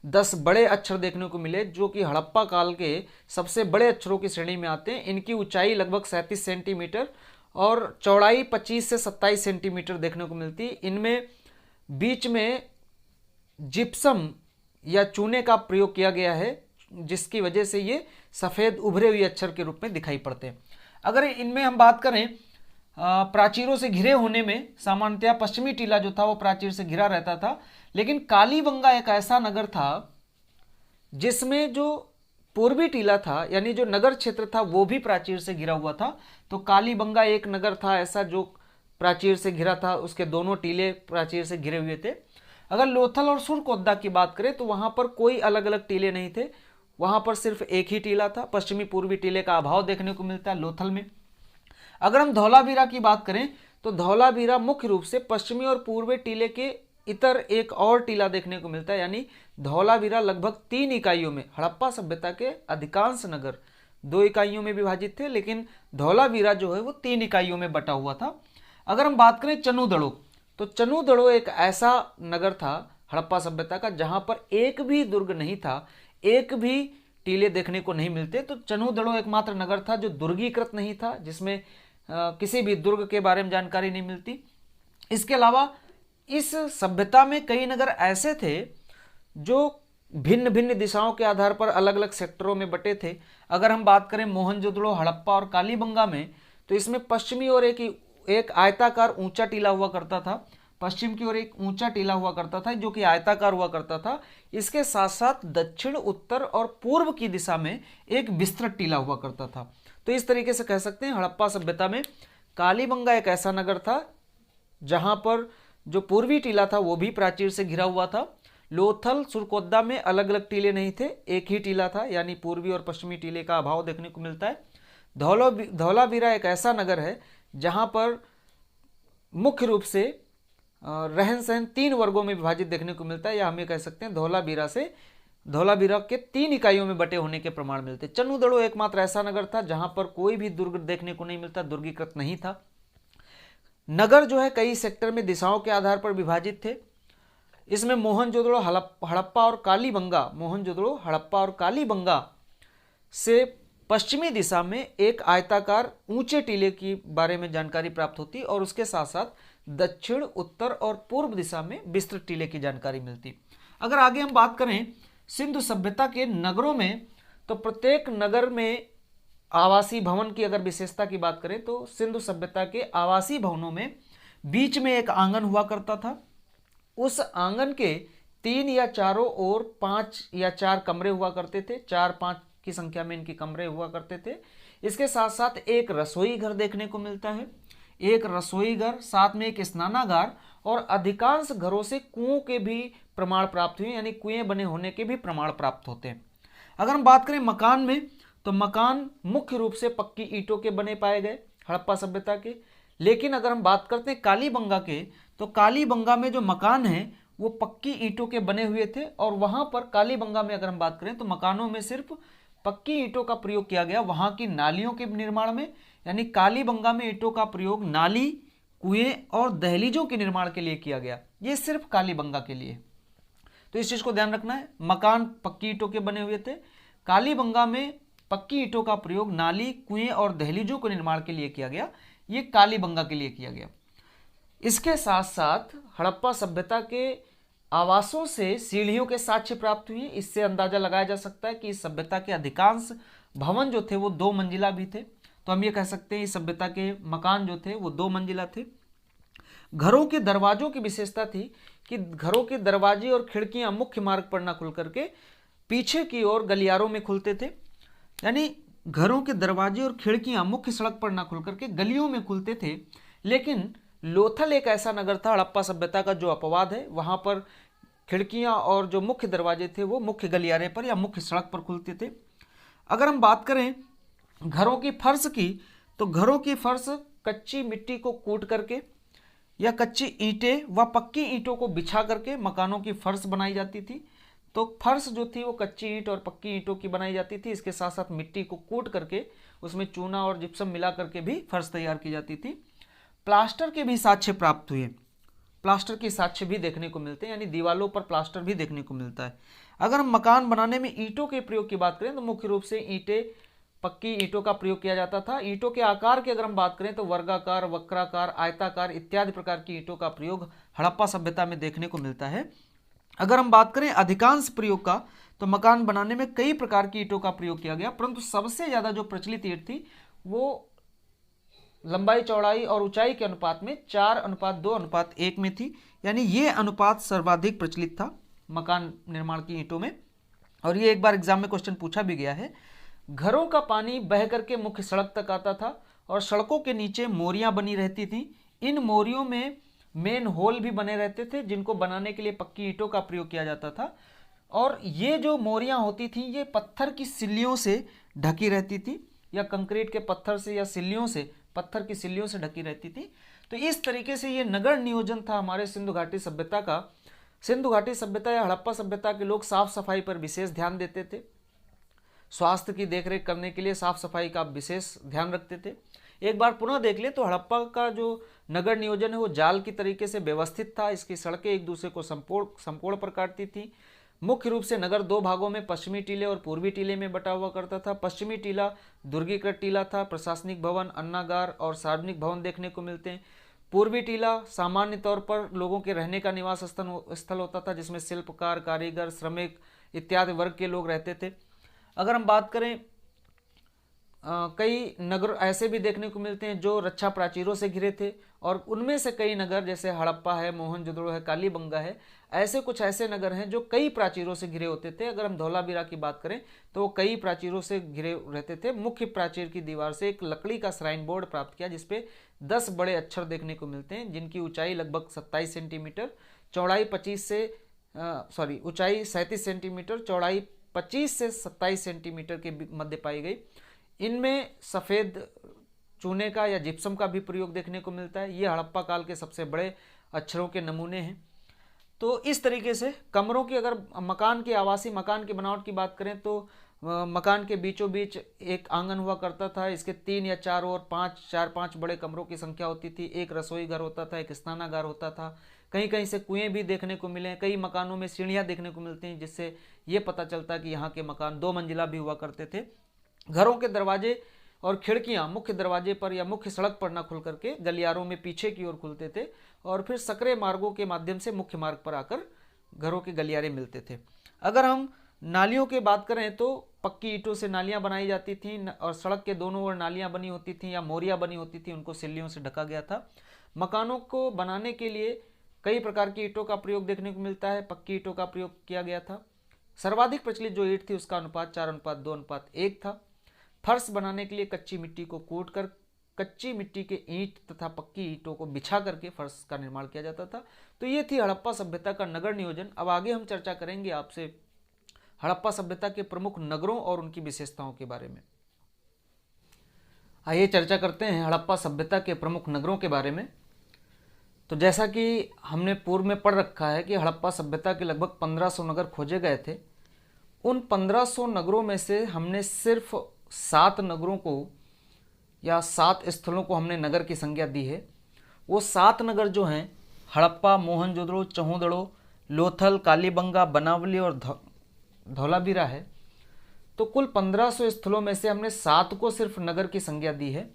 [SPEAKER 1] 10 बड़े अक्षर देखने को मिले, जो कि हड़प्पा काल के सबसे बड़े अक्षरों की श्रेणी में आते हैं। इनकी ऊंचाई लगभग 37 सेंटीमीटर और चौड़ाई 25 से 27 सेंटीमीटर देखने को मिलती है। इनमें बीच में जिप्सम या चूने का प्रयोग किया गया है, जिसकी वजह से ये सफ़ेद उभरे हुए अक्षर के रूप में दिखाई पड़ते हैं। अगर इनमें हम बात करें प्राचीरों से घिरे होने में, सामान्यतया पश्चिमी टीला जो था वो प्राचीर से घिरा रहता था, लेकिन कालीबंगा एक ऐसा नगर था जिसमें जो पूर्वी टीला था, यानी जो नगर क्षेत्र था, वो भी प्राचीर से घिरा हुआ था। तो कालीबंगा एक नगर था ऐसा जो प्राचीर से घिरा था, उसके दोनों टीले प्राचीर से घिरे हुए थे। अगर लोथल और सुरकोतदा की बात करें तो वहां पर कोई अलग अलग टीले नहीं थे, वहां पर सिर्फ एक ही टीला था। पश्चिमी पूर्वी टीले का अभाव देखने को मिलता है लोथल में। अगर हम धौलावीरा की बात करें तो धौलावीरा मुख्य रूप से पश्चिमी और पूर्वी टीले के इतर एक और टीला देखने को मिलता है, यानी धौलावीरा लगभग 3 इकाइयों में, हड़प्पा सभ्यता के अधिकांश नगर 2 इकाइयों में विभाजित थे, लेकिन धौलावीरा जो है वो 3 इकाइयों में बटा हुआ था। अगर हम बात करें चनुदड़ो, तो चनुदड़ो एक ऐसा नगर था हड़प्पा सभ्यता का जहां पर एक भी दुर्ग नहीं था, एक भी टीले देखने को नहीं मिलते। तो चनुदड़ो एकमात्र नगर था जो दुर्गीकृत नहीं था, जिसमें किसी भी दुर्ग के बारे में जानकारी नहीं मिलती। इसके अलावा इस सभ्यता में कई नगर ऐसे थे जो भिन्न भिन्न दिशाओं के आधार पर अलग अलग सेक्टरों में बटे थे। अगर हम बात करें मोहनजोदड़ो, हड़प्पा और कालीबंगा में, तो इसमें पश्चिमी और एक आयताकार ऊंचा टीला हुआ करता था, पश्चिम की ओर एक ऊंचा टीला हुआ करता था जो कि आयताकार हुआ करता था। इसके साथ साथ दक्षिण, उत्तर और पूर्व की दिशा में एक विस्तृत टीला हुआ करता था। तो इस तरीके से कह सकते हैं हड़प्पा सभ्यता में कालीबंगा एक ऐसा नगर था जहां पर जो पूर्वी टीला था वो भी प्राचीर से घिरा हुआ था। लोथल, सुरकोतदा में अलग अलग टीले नहीं थे, एक ही टीला था, यानी पूर्वी और पश्चिमी टीले का अभाव देखने को मिलता है। धौलावीरा एक ऐसा नगर है जहां पर मुख्य रूप से रहन सहन 3 वर्गों में विभाजित देखने को मिलता है, या हम ये कह सकते हैं धौलावीरा के 3 इकाइयों में बटे होने के प्रमाण मिलते। चनुदड़ो एकमात्र ऐसा नगर था जहां पर कोई भी दुर्ग देखने को नहीं मिलता, दुर्गीकृत नहीं था। नगर जो है कई सेक्टर में दिशाओं के आधार पर विभाजित थे। इसमें मोहनजोदड़ो, हड़प्पा और कालीबंगा, मोहनजोदड़ो, हड़प्पा और कालीबंगा से पश्चिमी दिशा में एक आयताकार ऊंचे टीले की बारे में जानकारी प्राप्त होती और उसके साथ साथ दक्षिण, उत्तर और पूर्व दिशा में विस्तृत टीले की जानकारी मिलती। अगर आगे हम बात करें सिंधु सभ्यता के नगरों में, तो प्रत्येक नगर में आवासीय भवन की अगर विशेषता की बात करें तो सिंधु सभ्यता के आवासीय भवनों में बीच में एक आंगन हुआ करता था। उस आंगन के 3 या चारों ओर 5 या 4 कमरे हुआ करते थे, 4-5 की संख्या में इनके कमरे हुआ करते थे। इसके साथ साथ एक रसोई घर देखने को मिलता है, एक रसोई घर, साथ में एक स्नानागार, और अधिकांश घरों से कुओं के भी प्रमाण प्राप्त हुए, यानी कुएं बने होने के भी प्रमाण प्राप्त होते हैं। अगर हम बात करें मकान में, तो मकान मुख्य रूप से पक्की ईंटों के बने पाए गए हड़प्पा सभ्यता के। लेकिन अगर हम बात करते हैं कालीबंगा के, तो कालीबंगा में जो मकान हैं वो पक्की ईंटों के बने हुए थे, और वहां पर कालीबंगा में अगर हम बात करें तो मकानों में सिर्फ पक्की ईंटों का प्रयोग किया गया वहां की नालियों के निर्माण में, यानी कालीबंगा में ईंटों का प्रयोग नाली, कुएं और दहलीजों के निर्माण के लिए किया गया। ये सिर्फ कालीबंगा के लिए, तो इस चीज को ध्यान रखना है। मकान पक्की ईंटों के बने हुए थे, कालीबंगा में पक्की ईंटों का प्रयोग नाली, कुएं और दहलीजों के निर्माण के लिए किया गया, ये कालीबंगा के लिए किया गया। इसके साथ साथ हड़प्पा सभ्यता के आवासों से सीढ़ियों के साक्ष्य प्राप्त हुए। इससे अंदाजा लगाया जा सकता है कि इस सभ्यता के अधिकांश भवन जो थे वो 2 मंजिला भी थे। तो हम ये कह सकते हैं इस सभ्यता के मकान जो थे वो 2 मंजिला थे। घरों के दरवाजों की विशेषता थी कि घरों के दरवाजे और खिड़कियां मुख्य मार्ग पर न खुल करके पीछे की ओर गलियारों में खुलते थे। यानी घरों के दरवाजे और खिड़कियां मुख्य सड़क पर न खुल करके गलियों में खुलते थे। लेकिन लोथल एक ऐसा नगर था हड़प्पा सभ्यता का जो अपवाद है, वहां पर खिड़कियां और जो मुख्य दरवाजे थे वो मुख्य गलियारे पर या मुख्य सड़क पर खुलते थे। अगर हम बात करें घरों की फर्श की, तो घरों की फर्श कच्ची मिट्टी को कूट करके या कच्ची ईंटें व पक्की ईंटों को बिछा करके मकानों की फर्श बनाई जाती थी। तो फर्श जो थी वो कच्ची ईंट और पक्की ईंटों की बनाई जाती थी। इसके साथ साथ मिट्टी को कूट करके उसमें चूना और जिप्सम मिला करके भी फर्श तैयार की जाती थी। प्लास्टर के भी साक्ष्य प्राप्त हुए। प्लास्टर के साक्ष्य भी देखने को मिलते हैं, यानी दीवालों पर प्लास्टर भी देखने को मिलता है। अगर हम मकान बनाने में ईंटों के प्रयोग की बात करें तो मुख्य रूप से ईंटें, पक्की ईंटों का प्रयोग किया जाता था। ईंटों के आकार की अगर हम बात करें तो वर्गाकार, वक्राकार, आयताकार इत्यादि प्रकार की ईंटों का प्रयोग हड़प्पा सभ्यता में देखने को मिलता है। अगर हम बात करें अधिकांश प्रयोग का, तो मकान बनाने में कई प्रकार की ईंटों का प्रयोग किया गया, परंतु सबसे ज्यादा जो प्रचलित ईंट थी वो लंबाई, चौड़ाई और ऊंचाई के अनुपात में 4:2:1 में थी। यानी ये अनुपात सर्वाधिक प्रचलित था मकान निर्माण की ईंटों में। और ये एक बार एग्जाम में क्वेश्चन पूछा भी गया है। घरों का पानी बह करके मुख्य सड़क तक आता था और सड़कों के नीचे मोरियां बनी रहती थी। इन मोरियों में मेन होल भी बने रहते थे जिनको बनाने के लिए पक्की ईंटों का प्रयोग किया जाता था। और ये जो मोरियां होती थी ये पत्थर की सिल्लियों से ढकी रहती थी, या कंक्रीट के पत्थर से या सिल्लियों से, पत्थर की सिल्लियों से ढकी रहती थी। तो इस तरीके से ये नगर नियोजन था हमारे सिंधु घाटी सभ्यता का। सिंधु घाटी सभ्यता या हड़प्पा सभ्यता के लोग साफ सफाई पर विशेष ध्यान देते थे। स्वास्थ्य की देखरेख करने के लिए साफ सफाई का विशेष ध्यान रखते थे। एक बार पुनः देख ले तो हड़प्पा का जो नगर नियोजन है वो जाल की तरीके से व्यवस्थित था। इसकी सड़कें एक दूसरे को संपूर्ण पर काटती थी। मुख्य रूप से नगर 2 भागों में पश्चिमी टीले और पूर्वी टीले में बटा हुआ करता था। पश्चिमी टीला दुर्गीकृत टीला था। प्रशासनिक भवन, अन्नागार और सार्वजनिक भवन देखने को मिलते हैं। पूर्वी टीला सामान्य तौर पर लोगों के रहने का निवास स्थल होता था, जिसमें शिल्पकार, कारीगर, श्रमिक इत्यादि वर्ग के लोग रहते थे। अगर हम बात करें कई नगर ऐसे भी देखने को मिलते हैं जो रक्षा प्राचीरों से घिरे थे, और उनमें से कई नगर जैसे हड़प्पा है, मोहनजोदड़ो है, कालीबंगा है, ऐसे कुछ ऐसे नगर हैं जो कई प्राचीरों से घिरे होते थे। अगर हम धौलावीरा की बात करें तो वो कई प्राचीरों से घिरे रहते थे। मुख्य प्राचीर की दीवार से एक लकड़ी का श्राइन बोर्ड प्राप्त किया जिसपे 10 बड़े अक्षर देखने को मिलते हैं, जिनकी ऊंचाई लगभग 27 सेंटीमीटर, चौड़ाई ऊंचाई 37 सेंटीमीटर, चौड़ाई 25 से 27 सेंटीमीटर के मध्य पाई गई। इनमें सफ़ेद चूने का या जिप्सम का भी प्रयोग देखने को मिलता है। ये हड़प्पा काल के सबसे बड़े अक्षरों के नमूने हैं। तो इस तरीके से कमरों की, अगर मकान के आवासीय मकान की बनावट की बात करें तो मकान के बीचों बीच एक आंगन हुआ करता था। इसके 3 या 4 और 5 बड़े कमरों की संख्या होती थी। एक रसोई घर होता था, एक स्नानागार होता था। कहीं कहीं से कुएं भी देखने को मिले। कई मकानों में सीढ़ियाँ देखने को मिलती हैं, जिससे ये पता चलता है कि यहाँ के मकान 2 मंजिला भी हुआ करते थे। घरों के दरवाजे और खिड़कियां मुख्य दरवाजे पर या मुख्य सड़क पर न खुल करके गलियारों में पीछे की ओर खुलते थे, और फिर सकरे मार्गों के माध्यम से मुख्य मार्ग पर आकर घरों के गलियारे मिलते थे। अगर हम नालियों की बात करें तो पक्की ईंटों से नालियां बनाई जाती थीं, और सड़क के दोनों ओर नालियां बनी होती थीं या मोरियां बनी होती थी, उनको सिल्लियों से ढका गया था। मकानों को बनाने के लिए कई प्रकार की ईंटों का प्रयोग देखने को मिलता है। पक्की ईंटों का प्रयोग किया गया था। सर्वाधिक प्रचलित जो ईंट थी उसका अनुपात 4:2:1 था। फर्श बनाने के लिए कच्ची मिट्टी को कूटकर कच्ची मिट्टी के ईंट तथा पक्की ईंटों को बिछा करके फर्श का निर्माण किया जाता था। तो ये थी हड़प्पा सभ्यता का नगर नियोजन। अब आगे हम चर्चा करेंगे आपसे हड़प्पा सभ्यता के प्रमुख नगरों और उनकी विशेषताओं के बारे में। आइए चर्चा करते हैं हड़प्पा सभ्यता के प्रमुख नगरों के बारे में। तो जैसा कि हमने पूर्व में पढ़ रखा है कि हड़प्पा सभ्यता के लगभग 1500 नगर खोजे गए थे। उन 1500 नगरों में से हमने सिर्फ 7 नगरों को या 7 स्थलों को हमने नगर की संज्ञा दी है। वो 7 नगर जो हैं हड़प्पा, मोहनजोदड़ो, चहुंदड़ो, लोथल, कालीबंगा, बनावली और धौलावीरा है। तो कुल 1500 स्थलों में से हमने 7 को सिर्फ नगर की संज्ञा दी है।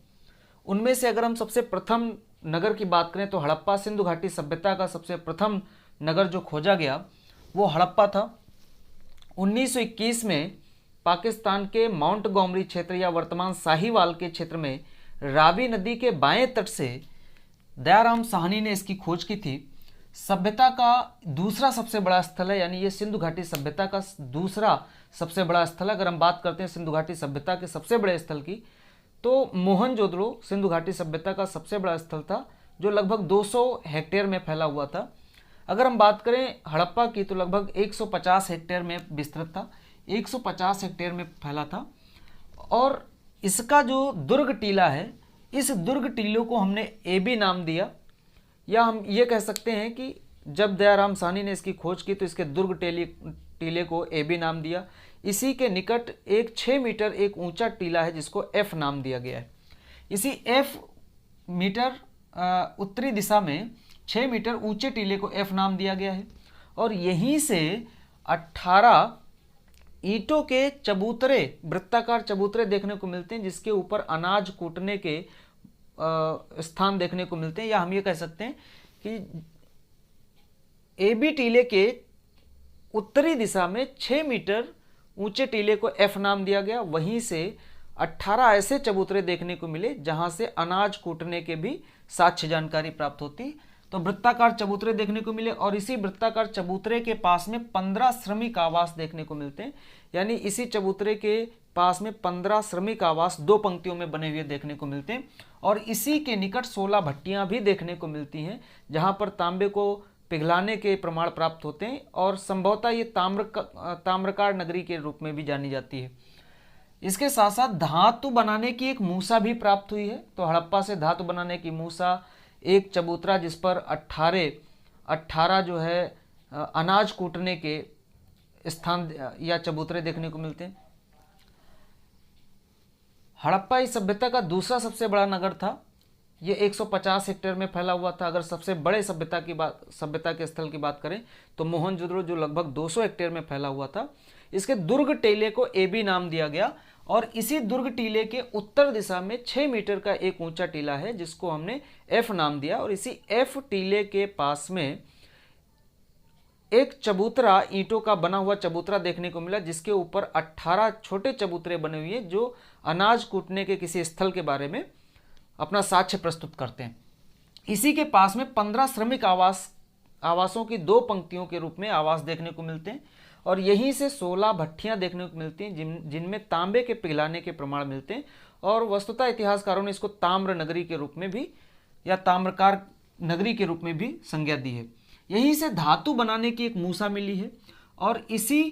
[SPEAKER 1] उनमें से अगर हम सबसे प्रथम नगर की बात करें तो हड़प्पा सिंधु घाटी सभ्यता का सबसे प्रथम नगर जो खोजा गया वो हड़प्पा था। 1921 में पाकिस्तान के माउंटगोमरी क्षेत्र या वर्तमान साहिवाल के क्षेत्र में रावी नदी के बाएं तट से दयाराम साहनी ने इसकी खोज की थी। सभ्यता का दूसरा सबसे बड़ा स्थल है, यानी ये सिंधु घाटी सभ्यता का दूसरा सबसे बड़ा स्थल है। अगर हम बात करते हैं सिंधु घाटी सभ्यता के सबसे बड़े स्थल की, तो मोहनजोदड़ो सिंधु घाटी सभ्यता का सबसे बड़ा स्थल था जो लगभग 200 हेक्टेयर में फैला हुआ था। अगर हम बात करें हड़प्पा की तो लगभग 150 हेक्टेयर में विस्तृत था, 150 हेक्टेयर में फैला था। और इसका जो दुर्ग टीला है, इस दुर्ग टीलों को हमने एबी नाम दिया, या हम ये कह सकते हैं कि जब दयाराम साहनी ने इसकी खोज की तो इसके दुर्ग टीले को एबी नाम दिया। इसी के निकट एक 6 मीटर एक ऊंचा टीला है जिसको एफ नाम दिया गया है। इसी एफ मीटर उत्तरी दिशा में 6 मीटर ऊंचे टीले को एफ नाम दिया गया है। और यहीं से 18 ईंटों के चबूतरे, वृत्ताकार चबूतरे देखने को मिलते हैं जिसके ऊपर अनाज कूटने के स्थान देखने को मिलते हैं। या हम ये कह सकते हैं कि एबी टीले के उत्तरी दिशा में 6 मीटर ऊंचे टीले को एफ नाम दिया गया। वहीं से 18 ऐसे चबूतरे देखने को मिले जहां से अनाज कूटने के भी साक्ष्य जानकारी प्राप्त होती। तो वृत्ताकार चबूतरे देखने को मिले और इसी वृत्ताकार चबूतरे के पास में 15 श्रमिक आवास देखने को मिलते हैं। यानी इसी चबूतरे के पास में 15 श्रमिक आवास 2 पंक्तियों में बने हुए देखने को मिलते हैं। और इसी के निकट 16 भट्टियां भी देखने को मिलती हैं जहां पर तांबे को पिघलाने के प्रमाण प्राप्त होते हैं। और संभवतः ये ताम्रकार नगरी के रूप में भी जानी जाती है। इसके साथ साथ धातु बनाने की एक मूसा भी प्राप्त हुई है। तो हड़प्पा से धातु बनाने की मूसा, एक चबूतरा जिस पर 18 जो है अनाज कूटने के स्थान या चबूतरे देखने को मिलते हैं। हड़प्पा इस सभ्यता का दूसरा सबसे बड़ा नगर था। ये 150 हेक्टेयर में फैला हुआ था। अगर सबसे बड़े सभ्यता के स्थल की बात करें तो मोहनजोदड़ो जो लगभग 200 हेक्टेयर में फैला हुआ था। इसके दुर्ग टीले को एबी नाम दिया गया और इसी दुर्ग टीले के उत्तर दिशा में 6 मीटर का एक ऊंचा टीला है जिसको हमने एफ नाम दिया। और इसी एफ टीले के पास में एक चबूतरा, ईंटों का बना हुआ चबूतरा देखने को मिला जिसके ऊपर 18 छोटे चबूतरे बने हुए हैं जो अनाज कूटने के किसी स्थल के बारे में अपना साक्ष्य प्रस्तुत करते हैं। इसी के पास में 15 श्रमिक आवासों की 2 पंक्तियों के रूप में आवास देखने को मिलते हैं। और यहीं से 16 भट्टियां देखने को मिलती हैं जिनमें तांबे के पिघलाने के प्रमाण मिलते हैं। और वस्तुतः इतिहासकारों ने इसको ताम्र नगरी के रूप में भी या ताम्रकार नगरी के रूप में भी संज्ञा दी है। यहीं से धातु बनाने की एक मूसा मिली है। और इसी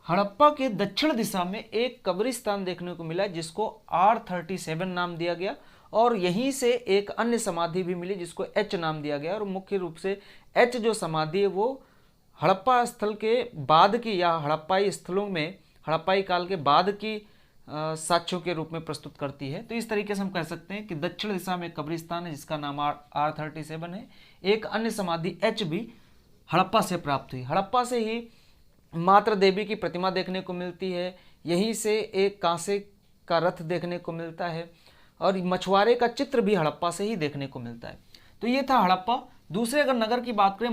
[SPEAKER 1] हड़प्पा के दक्षिण दिशा में एक कब्रिस्तान देखने को मिला जिसको R37 नाम दिया गया। और यहीं से एक अन्य समाधि भी मिली जिसको एच नाम दिया गया। और मुख्य रूप से एच जो समाधि है वो हड़प्पा स्थल के बाद की या हड़प्पाई स्थलों में हड़प्पाई काल के बाद की साक्ष्यों के रूप में प्रस्तुत करती है। तो इस तरीके से हम कह सकते हैं कि दक्षिण दिशा में कब्रिस्तान है जिसका नाम R37 है। एक अन्य समाधि एच भी हड़प्पा से प्राप्त हुई। हड़प्पा से ही मातृ देवी की प्रतिमा देखने को मिलती है। यहीं से एक कांसे का रथ देखने को मिलता है और मछुआरे का चित्र भी हड़प्पा से ही देखने को मिलता है। तो ये था हड़प्पा। दूसरे अगर नगर की बात करें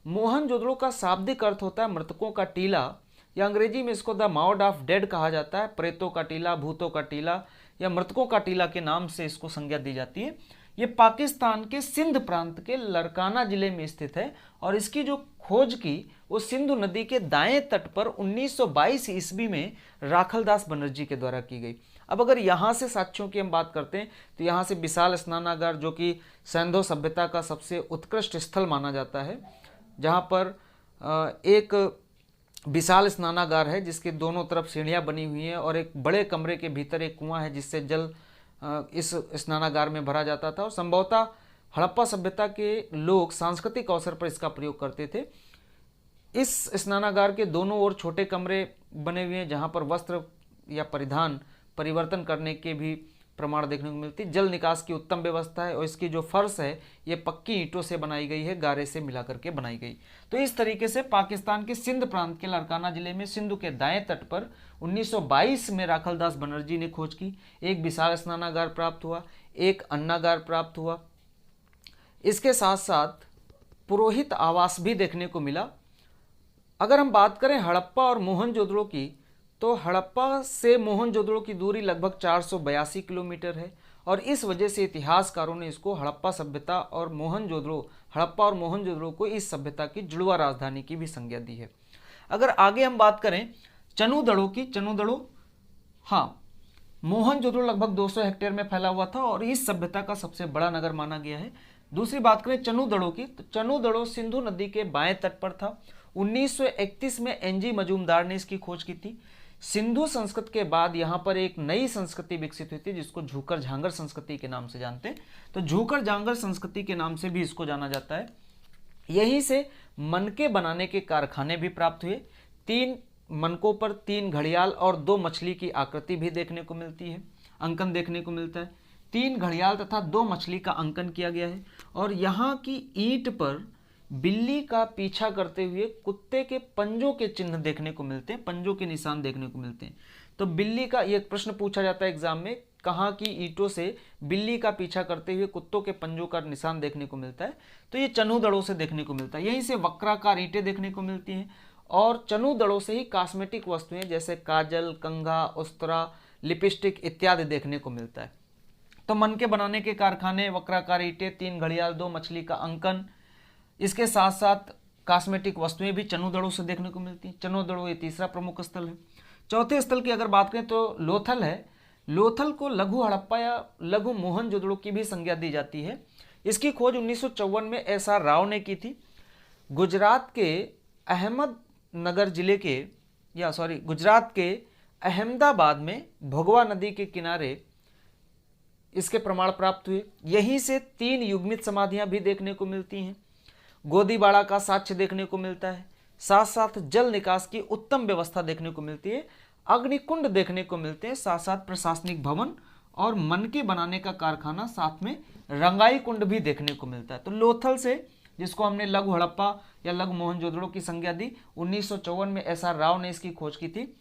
[SPEAKER 1] मोहनजोदड़ो का शाब्दिक अर्थ होता है मृतकों का टीला, या अंग्रेजी में इसको द माउड ऑफ डेड कहा जाता है। प्रेतों का टीला, भूतों का टीला या मृतकों का टीला के नाम से इसको संज्ञा दी जाती है। ये पाकिस्तान के सिंध प्रांत के लरकाना जिले में स्थित है और इसकी जो खोज की वो सिंधु नदी के दाएं तट पर 1922 ईस्वी में राखलदास बनर्जी के द्वारा की गई। अब अगर यहाँ से साक्ष्यों की हम बात करते हैं तो यहाँ से विशाल स्नानागार जो कि सैंधो सभ्यता का सबसे उत्कृष्ट स्थल माना जाता है, जहाँ पर एक विशाल स्नानागार है जिसके दोनों तरफ सीढ़ियाँ बनी हुई हैं और एक बड़े कमरे के भीतर एक कुआं है जिससे जल इस स्नानागार में भरा जाता था। और संभवतः हड़प्पा सभ्यता के लोग सांस्कृतिक अवसर पर इसका प्रयोग करते थे। इस स्नानागार के दोनों ओर छोटे कमरे बने हुए हैं जहाँ पर वस्त्र या परिवर्तन करने के भी प्रमाण देखने को मिलती। जल निकास की उत्तम व्यवस्था है और इसकी जो फर्श है ये पक्की ईंटों से बनाई गई है, गारे से मिलाकर के बनाई गई। तो इस तरीके से पाकिस्तान के सिंध प्रांत के लरकाना जिले में सिंधु के दाएं तट पर 1922 में राखलदास बनर्जी ने खोज की। एक विशाल स्नानागार प्राप्त हुआ, एक अन्नागार प्राप्त हुआ। इसके साथ साथ पुरोहित आवास भी देखने को मिला। अगर हम बात करें हड़प्पा और मोहनजोदड़ो की, तो हड़प्पा से मोहनजोदड़ो की दूरी लगभग 482 किलोमीटर है और इस वजह से इतिहासकारों ने इसको हड़प्पा सभ्यता और हड़प्पा और मोहनजोदड़ो को इस सभ्यता की जुड़वा राजधानी की भी संज्ञा दी है। अगर आगे हम बात करें चनुदड़ो की, हाँ, मोहनजोदड़ो लगभग 200 हेक्टेयर में फैला हुआ था और इस सभ्यता का सबसे बड़ा नगर माना गया है। दूसरी बात करें चनुदड़ो की, तो चनुदड़ो सिंधु नदी के बाएं तट पर था। 1931 में एनजी मजूमदार ने इसकी खोज की थी। सिंधु संस्कृत के बाद यहाँ पर एक नई संस्कृति विकसित हुई थी जिसको झूकर झांगर संस्कृति के नाम से जानते हैं। तो झूकर झांगर संस्कृति के नाम से भी इसको जाना जाता है। यहीं से मनके बनाने के कारखाने भी प्राप्त हुए। 3 मनकों पर 3 घड़ियाल और 2 मछली की आकृति भी देखने को मिलती है, अंकन देखने को मिलता है। 3 घड़ियाल तथा 2 मछली का अंकन किया गया है और यहाँ की ईंट पर बिल्ली का पीछा करते हुए कुत्ते के पंजों के चिन्ह देखने को मिलते हैं, पंजों के निशान देखने को मिलते हैं। तो बिल्ली का ये प्रश्न पूछा जाता है एग्जाम में, कहाँ की ईंटों से बिल्ली का पीछा करते हुए कुत्तों के पंजों का निशान देखने को मिलता है? तो ये चनुदड़ों से देखने को मिलता है। यहीं से वक्राकार ईंटें देखने को मिलती हैं और चनुदड़ों से ही कॉस्मेटिक वस्तुएं जैसे काजल, कंघा, उस्तरा, लिपस्टिक इत्यादि देखने को मिलता है। तो मनके बनाने के कारखाने, वक्राकार ईंटें, 3 घड़ियाल, 2 मछली का अंकन, इसके साथ साथ कॉस्मेटिक वस्तुएं भी चनुदड़ों से देखने को मिलती हैं। चनुदड़ो ये तीसरा प्रमुख स्थल है। चौथे स्थल की अगर बात करें तो लोथल है। लोथल को लघु हड़प्पा या लघु मोहनजोदड़ो की भी संज्ञा दी जाती है। इसकी खोज 1954 में एसआर राव ने की थी। गुजरात के अहमदाबाद में भोगवा नदी के किनारे इसके प्रमाण प्राप्त हुए। यहीं से 3 युग्मित समाधियां भी देखने को मिलती हैं। गोदीबाड़ा का साक्ष्य देखने को मिलता है, साथ साथ जल निकास की उत्तम व्यवस्था देखने को मिलती है, अग्निकुंड देखने को मिलते हैं, साथ साथ प्रशासनिक भवन और मनके बनाने का कारखाना, साथ में रंगाई कुंड भी देखने को मिलता है। तो लोथल से, जिसको हमने लघु हड़प्पा या लघु मोहनजोदड़ो की संज्ञा दी, 1954 में एसआर राव ने इसकी खोज की थी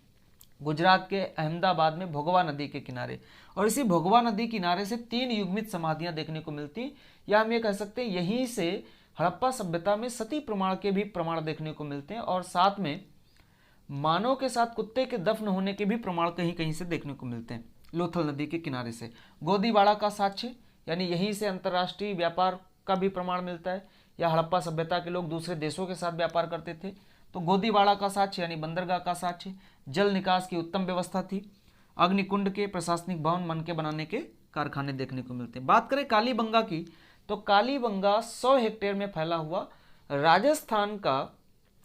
[SPEAKER 1] गुजरात के अहमदाबाद में भोगवा नदी के किनारे। और इसी भोगवा नदी किनारे से 3 युग्मित समाधियां देखने को मिलती, या हम ये कह सकते हैं यहीं से हड़प्पा सभ्यता में सती प्रमाण के भी प्रमाण देखने को मिलते हैं और साथ में मानव के साथ कुत्ते के दफन होने के भी प्रमाण कहीं कहीं से देखने को मिलते हैं लोथल नदी के किनारे से। गोदीबाड़ा का साक्ष्य, यानी यहीं से अंतर्राष्ट्रीय व्यापार का भी प्रमाण मिलता है, या हड़प्पा सभ्यता के लोग दूसरे देशों के साथ व्यापार करते थे। तो गोदीबाड़ा का साक्ष्य यानी बंदरगाह का साक्ष्य, जल निकास की उत्तम व्यवस्था थी, अग्निकुंड के, प्रशासनिक भवन, मनके बनाने के कारखाने देखने को मिलते हैं। बात करें कालीबंगा की, तो कालीबंगा 100 हेक्टेयर में फैला हुआ राजस्थान का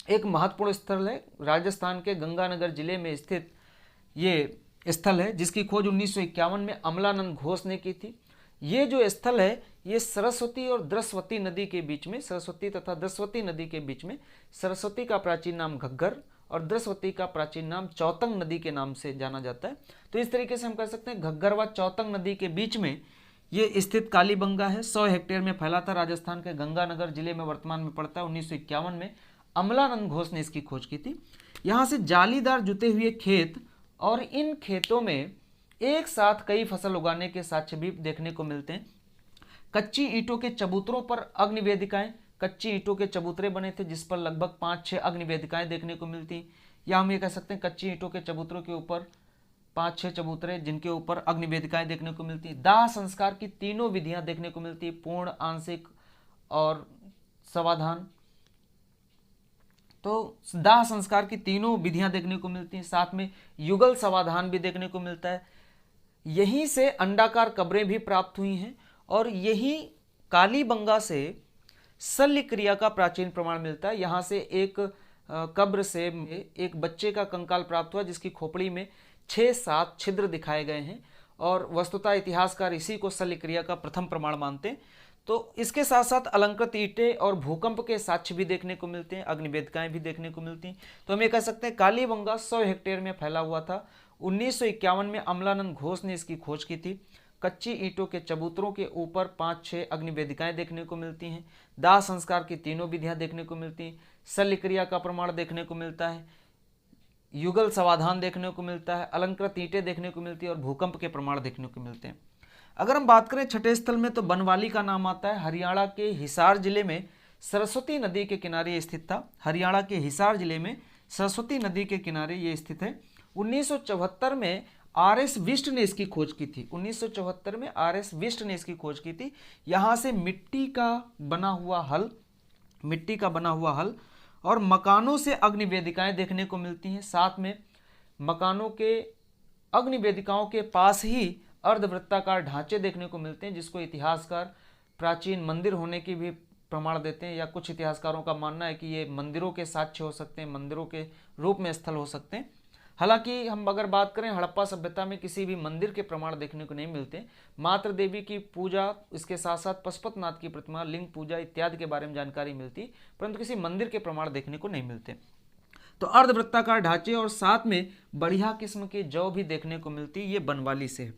[SPEAKER 1] एक महत्वपूर्ण स्थल है। राजस्थान के गंगानगर जिले में स्थित ये स्थल है जिसकी खोज 1951 में अमलानंद घोष ने की थी। ये जो स्थल है ये सरस्वती और द्रस्वती नदी के बीच में, सरस्वती तथा द्रस्वती नदी के बीच में, सरस्वती का प्राचीन नाम घग्गर और द्रस्वती का प्राचीन नाम चौतंग नदी के नाम से जाना जाता है। तो इस तरीके से हम कह सकते हैं घग्गर व चौतंग नदी के बीच में ये स्थित कालीबंगा है। 100 हेक्टेयर में फैला था, राजस्थान के गंगानगर जिले में वर्तमान में पड़ता है। 1951 में अमलानंद घोष ने इसकी खोज की थी। यहाँ से जालीदार जुते हुए खेत और इन खेतों में एक साथ कई फसल उगाने के साक्ष्य भी देखने को मिलते हैं। कच्ची ईंटों के चबूतरों पर अग्निवेदिकाएं, कच्ची ईंटों के चबूतरे बने थे जिस पर लगभग 5-6 अग्निवेदिकाएं देखने को मिलती, या हम ये कह सकते हैं कच्ची ईंटों के चबूतरों के ऊपर 5-6 चबूतरे जिनके ऊपर अग्निवेदिकाएं देखने को मिलती। दाह संस्कार की तीनों विधियां देखने को मिलती, पूर्ण, आंशिक और समाधान। तो दाह संस्कार की तीनों विधियां देखने को मिलती हैं, साथ में युगल समाधान भी देखने को मिलता है। यहीं से अंडाकार कब्रें भी प्राप्त हुई हैं और यही कालीबंगा से शल्य क्रिया का प्राचीन प्रमाण मिलता है। यहाँ से एक कब्र से एक बच्चे का कंकाल प्राप्त हुआ जिसकी खोपड़ी में 6-7 छिद्र दिखाए गए हैं और वस्तुतः इतिहासकार इसी को शल्य क्रिया का प्रथम प्रमाण मानते हैं। तो इसके साथ साथ अलंकृत ईंटें और भूकंप के साक्ष्य भी देखने को मिलते हैं, अग्निवेदिकाएं भी देखने को मिलती हैं। तो हम ये कह सकते हैं कालीबंगा 100 हेक्टेयर में फैला हुआ था। 1951 में अमलानंद घोष ने इसकी खोज की थी। कच्ची ईंटों के चबूतरों के ऊपर 5-6 अग्निवेदिकाएं देखने को मिलती हैं, दाह संस्कार की तीनों विधियां देखने को मिलती हैं, शल्य क्रिया का प्रमाण देखने को मिलता है, युगल समाधान देखने को मिलता है, अलंकृत ईंटें देखने को मिलती है और भूकंप के प्रमाण देखने को मिलते हैं। अगर हम बात करें छठे स्थल में तो बनवाली का नाम आता है। हरियाणा के हिसार जिले में सरस्वती नदी के किनारे ये स्थित था। हरियाणा के हिसार जिले में सरस्वती नदी के किनारे ये स्थित है। 1974 में आर.एस. विष्ट ने इसकी खोज की थी। 1974 में आर.एस. विष्ट ने इसकी खोज की थी। यहाँ से मिट्टी का बना हुआ हल और मकानों से अग्निवेदिकाएं देखने को मिलती हैं। साथ में मकानों के अग्निवेदिकाओं के पास ही अर्धवृत्ताकार ढांचे देखने को मिलते हैं, जिसको इतिहासकार प्राचीन मंदिर होने की भी प्रमाण देते हैं, या कुछ इतिहासकारों का मानना है कि ये मंदिरों के साक्ष्य हो सकते हैं, मंदिरों के रूप में स्थल हो सकते हैं। हालांकि हम अगर बात करें हड़प्पा सभ्यता में किसी भी मंदिर के प्रमाण देखने को नहीं मिलते। मातृ देवी की पूजा, इसके साथ साथ पशुपतिनाथ की प्रतिमा, लिंग पूजा इत्यादि के बारे में जानकारी मिलती, परंतु किसी मंदिर के प्रमाण देखने को नहीं मिलते। तो अर्धवृत्ताकार ढांचे और साथ में बढ़िया किस्म के जौ भी देखने को मिलती, ये बनवाली से है।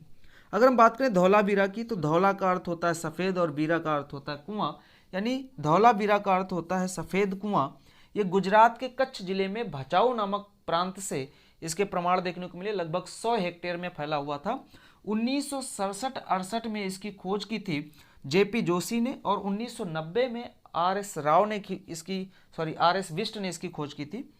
[SPEAKER 1] अगर हम बात करें धौलावीरा की, तो धौला का अर्थ होता है सफ़ेद और बीरा का अर्थ होता है कुआं, यानी धौलावीरा का अर्थ होता है सफ़ेद कुआं। ये गुजरात के कच्छ जिले में भचाऊ नामक प्रांत से इसके प्रमाण देखने को मिले। लगभग 100 हेक्टेयर में फैला हुआ था। 1967-68 में इसकी खोज की थी जेपी जोशी ने, और 1990 में आर.एस. विष्ट ने इसकी खोज की थी।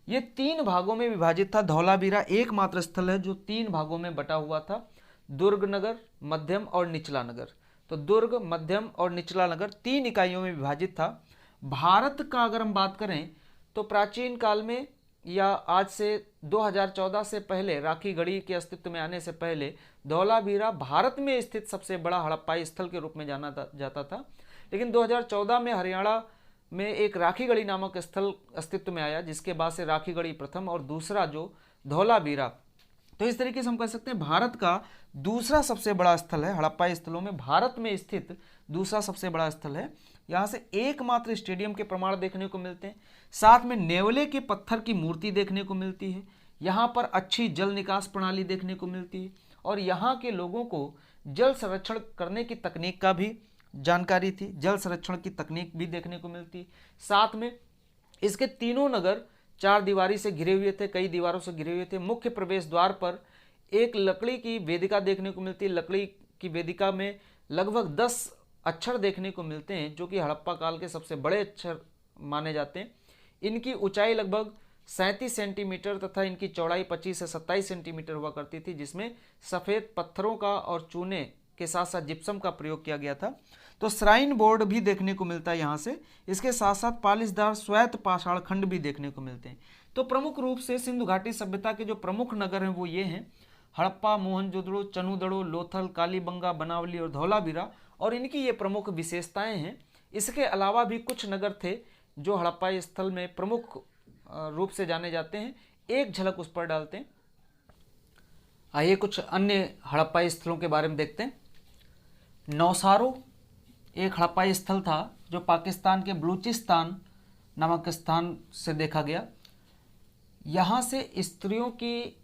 [SPEAKER 1] ये 3 भागों में विभाजित था। धौलावीरा एकमात्र स्थल है जो 3 भागों में बटा हुआ था, दुर्ग नगर, मध्यम और निचला नगर। तो दुर्ग, मध्यम और निचला नगर 3 इकाइयों में विभाजित था। भारत का अगर हम बात करें तो प्राचीन काल में या आज से 2014 से पहले, राखी गढ़ी के अस्तित्व में आने से पहले, धौलावीरा भारत में स्थित सबसे बड़ा हड़प्पाई स्थल के रूप में जाना जाता था। लेकिन 2014 में हरियाणा में एक राखी गढ़ी नामक स्थल अस्तित्व में आया, जिसके बाद से राखी गढ़ी प्रथम और दूसरा जो धौलावीरा। तो इस तरीके से हम कह सकते हैं भारत का दूसरा सबसे बड़ा स्थल है, हड़प्पाई स्थलों में भारत में स्थित दूसरा सबसे बड़ा स्थल है। यहाँ से एकमात्र स्टेडियम के प्रमाण देखने को मिलते हैं। साथ में नेवले के पत्थर की मूर्ति देखने को मिलती है। यहाँ पर अच्छी जल निकास प्रणाली देखने को मिलती है, और यहाँ के लोगों को जल संरक्षण करने की तकनीक का भी जानकारी थी, जल संरक्षण की तकनीक भी देखने को मिलती। साथ में इसके तीनों नगर 4 दीवारी से घिरे हुए थे, कई दीवारों से घिरे हुए थे। मुख्य प्रवेश द्वार पर एक लकड़ी की वेदिका देखने को मिलती है। लकड़ी की वेदिका में लगभग 10 अक्षर देखने को मिलते हैं, जो कि हड़प्पा काल के सबसे बड़े अक्षर माने जाते हैं। इनकी ऊंचाई लगभग 37 सेंटीमीटर तथा इनकी चौड़ाई 25 से 27 सेंटीमीटर हुआ करती थी, जिसमें सफ़ेद पत्थरों का और चूने के साथ साथ जिप्सम का प्रयोग किया गया था। तो श्राइन बोर्ड भी देखने को मिलता है यहाँ से। इसके साथ साथ पालिशदार श्वेत पाषाण खंड भी देखने को मिलते हैं। तो प्रमुख रूप से सिंधु घाटी सभ्यता के जो प्रमुख नगर हैं वो ये हैं: हड़प्पा, मोहनजोदड़ो, चनूदड़ो, लोथल, कालीबंगा, बनावली और धौलावीरा, और इनकी ये प्रमुख विशेषताएं हैं। इसके अलावा भी कुछ नगर थे जो हड़प्पाई स्थल में प्रमुख रूप से जाने जाते हैं। एक झलक उस पर डालते हैं। आइए कुछ अन्य हड़प्पाई स्थलों के बारे में देखते हैं। नौसारो एक हड़प्पाई स्थल था जो पाकिस्तान के बलूचिस्तान नामक स्थान से देखा गया। यहाँ से स्त्रियों की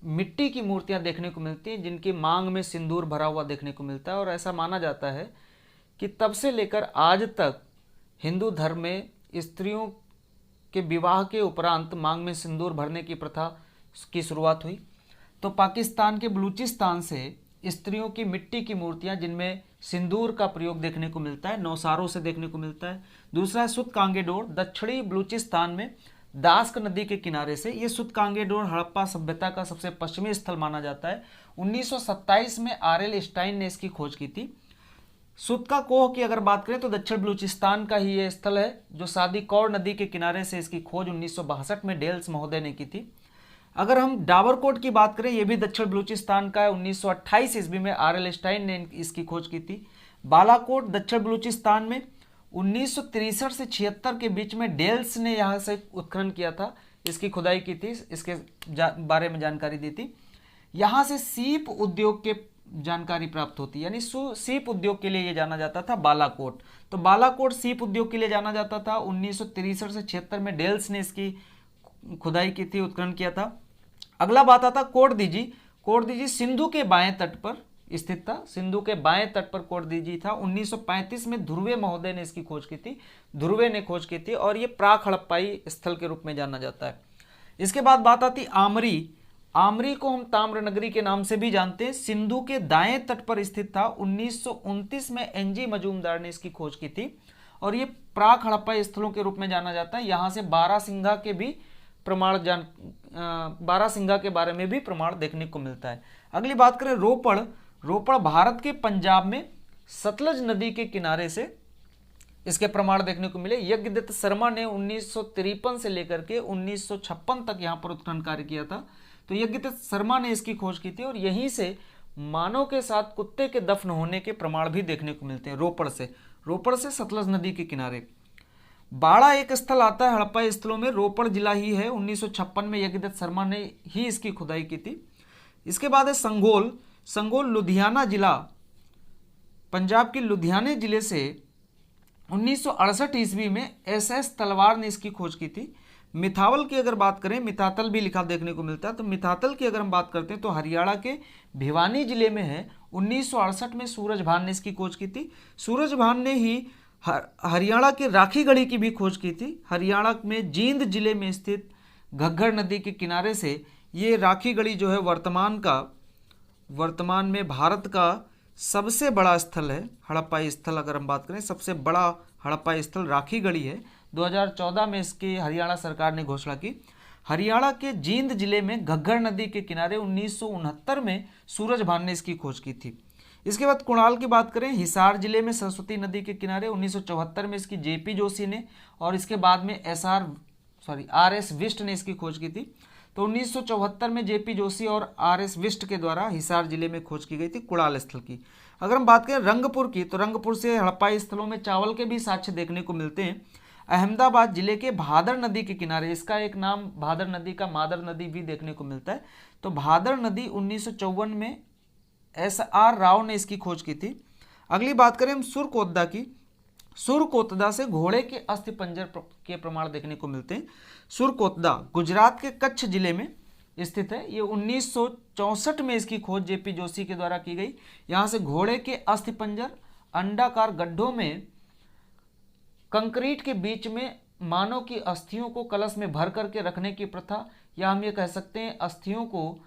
[SPEAKER 1] मिट्टी की मूर्तियाँ देखने को मिलती हैं, जिनकी मांग में सिंदूर भरा हुआ देखने को मिलता है। और ऐसा माना जाता है कि तब से लेकर आज तक हिंदू धर्म में स्त्रियों के विवाह के उपरांत मांग में सिंदूर भरने की प्रथा की शुरुआत हुई। तो पाकिस्तान के बलूचिस्तान से स्त्रियों की मिट्टी की मूर्तियां जिनमें सिंदूर का प्रयोग देखने को मिलता है, नौसारों से देखने को मिलता है। दूसरा है सुतकांगेडोर, दक्षिणी बलूचिस्तान में दास्क नदी के किनारे से। ये सुतकांगेडोर हड़प्पा सभ्यता का सबसे पश्चिमी स्थल माना जाता है। 1927 में R.L. स्टाइन ने इसकी खोज की थी। सुतका कोह की अगर बात करें तो दक्षिण बलूचिस्तान का ही ये स्थल है, जो सादी कौर नदी के किनारे से इसकी खोज 1962 में डेल्स महोदय ने की थी। अगर हम डाबरकोट की बात करें, ये भी दक्षिण बलूचिस्तान का है। 1928 ईस्वी में R.L. स्टाइन ने इसकी खोज की थी। बालाकोट दक्षिण बलूचिस्तान में 1963 से 76 के बीच में डेल्स ने यहाँ से उत्खनन किया था, इसकी खुदाई की थी, इसके बारे में जानकारी दी थी। यहाँ से सीप उद्योग के जानकारी प्राप्त होती है, यानी सीप उद्योग के लिए ये जाना जाता था बालाकोट। तो बालाकोट सीप उद्योग के लिए जाना जाता था। 1963 से 76 में डेल्स ने इसकी खुदाई की थी, उत्खनन किया था। अगला बात आता कोटदीजी। कोटदीजी सिंधु के बाएं तट पर स्थित था। सिंधु के बाएं तट पर कोटदीजी था। 1935 में ध्रुवे महोदय ने इसकी खोज की थी, ध्रुवे ने खोज की थी, और ये प्राक हड़प्पाई स्थल के रूप में जाना जाता है। इसके बाद बात आती आमरी। आमरी को हम ताम्र नगरी के नाम से भी जानते हैं, सिंधु के दाएं तट पर स्थित था। 1929 में एनजी मजूमदार ने इसकी खोज की थी और ये प्राक हड़प्पा स्थलों के रूप में जाना जाता है। यहां से बारासिंगा के भी प्रमाण बारासिंगा के बारे में भी प्रमाण देखने को मिलता है। अगली बात करें रोपड़। रोपड़ भारत के पंजाब में सतलज नदी के किनारे से इसके प्रमाण देखने को मिले। यज्ञदत्त शर्मा ने 1953 से लेकर के 1956 तक यहाँ पर उत्खनन कार्य किया था। तो यज्ञदत्त शर्मा ने इसकी खोज की थी और यहीं से मानव के साथ कुत्ते के दफन होने के प्रमाण भी देखने को मिलते हैं रोपड़ से सतलज नदी के किनारे। बाड़ा एक स्थल आता है हड़प्पा स्थलों में, रोपड़ जिला ही है। 1956 में यज्ञदत्त शर्मा ने ही इसकी खुदाई की थी। इसके बाद है संगोल लुधियाना जिला, पंजाब के लुधियाने जिले से 1968 ईस्वी में एसएस तलवार ने इसकी खोज की थी। मिथावल की अगर बात करें, मितातल भी लिखा देखने को मिलता है, तो मितातल की अगर हम बात करते हैं तो हरियाणा के भिवानी जिले में है। 1968 में सूरजभान ने इसकी खोज की थी। सूरजभान ने ही हरियाणा के राखीगढ़ी की भी खोज की थी। हरियाणा में जींद जिले में स्थित घग्गर नदी के किनारे से ये राखीगढ़ी जो है वर्तमान में भारत का सबसे बड़ा स्थल है। हड़प्पा स्थल अगर हम बात करें, सबसे बड़ा हड़प्पा स्थल राखीगढ़ी है। 2014 में इसकी हरियाणा सरकार ने घोषणा की। हरियाणा के जींद जिले में घग्गर नदी के किनारे 1969 में सूरजभान ने इसकी खोज की थी। इसके बाद कुणाल की बात करें, हिसार जिले में सरस्वती नदी के किनारे 1974 में इसकी जेपी जोशी ने और इसके बाद में आरएस विष्ट ने इसकी खोज की थी। तो 1974 में जेपी जोशी और आरएस विष्ट के द्वारा हिसार जिले में खोज की गई थी कुणाल स्थल की। अगर हम बात करें रंगपुर की, तो रंगपुर से हड़प्पा स्थलों में चावल के भी साक्ष्य देखने को मिलते हैं। अहमदाबाद जिले के भादर नदी के किनारे, इसका एक नाम भादर नदी का मादर नदी भी देखने को मिलता है। तो भादर नदी 1954 में SR राव ने इसकी खोज की थी। अगली बात करें हम सुरकोतदा की। सुरकोतदा से घोड़े के अस्थि पंजर के प्रमाण देखने को मिलते हैं। सुरकोतदा गुजरात के कच्छ जिले में स्थित है। ये 1964 में इसकी खोज जेपी जोशी के द्वारा की गई। यहाँ से घोड़े के अस्थि पंजर अंडाकार गड्ढों में कंक्रीट के बीच में मानव की अस्थियों को कलश में भर करके रखने की प्रथा, या हम ये कह सकते हैं अस्थियों को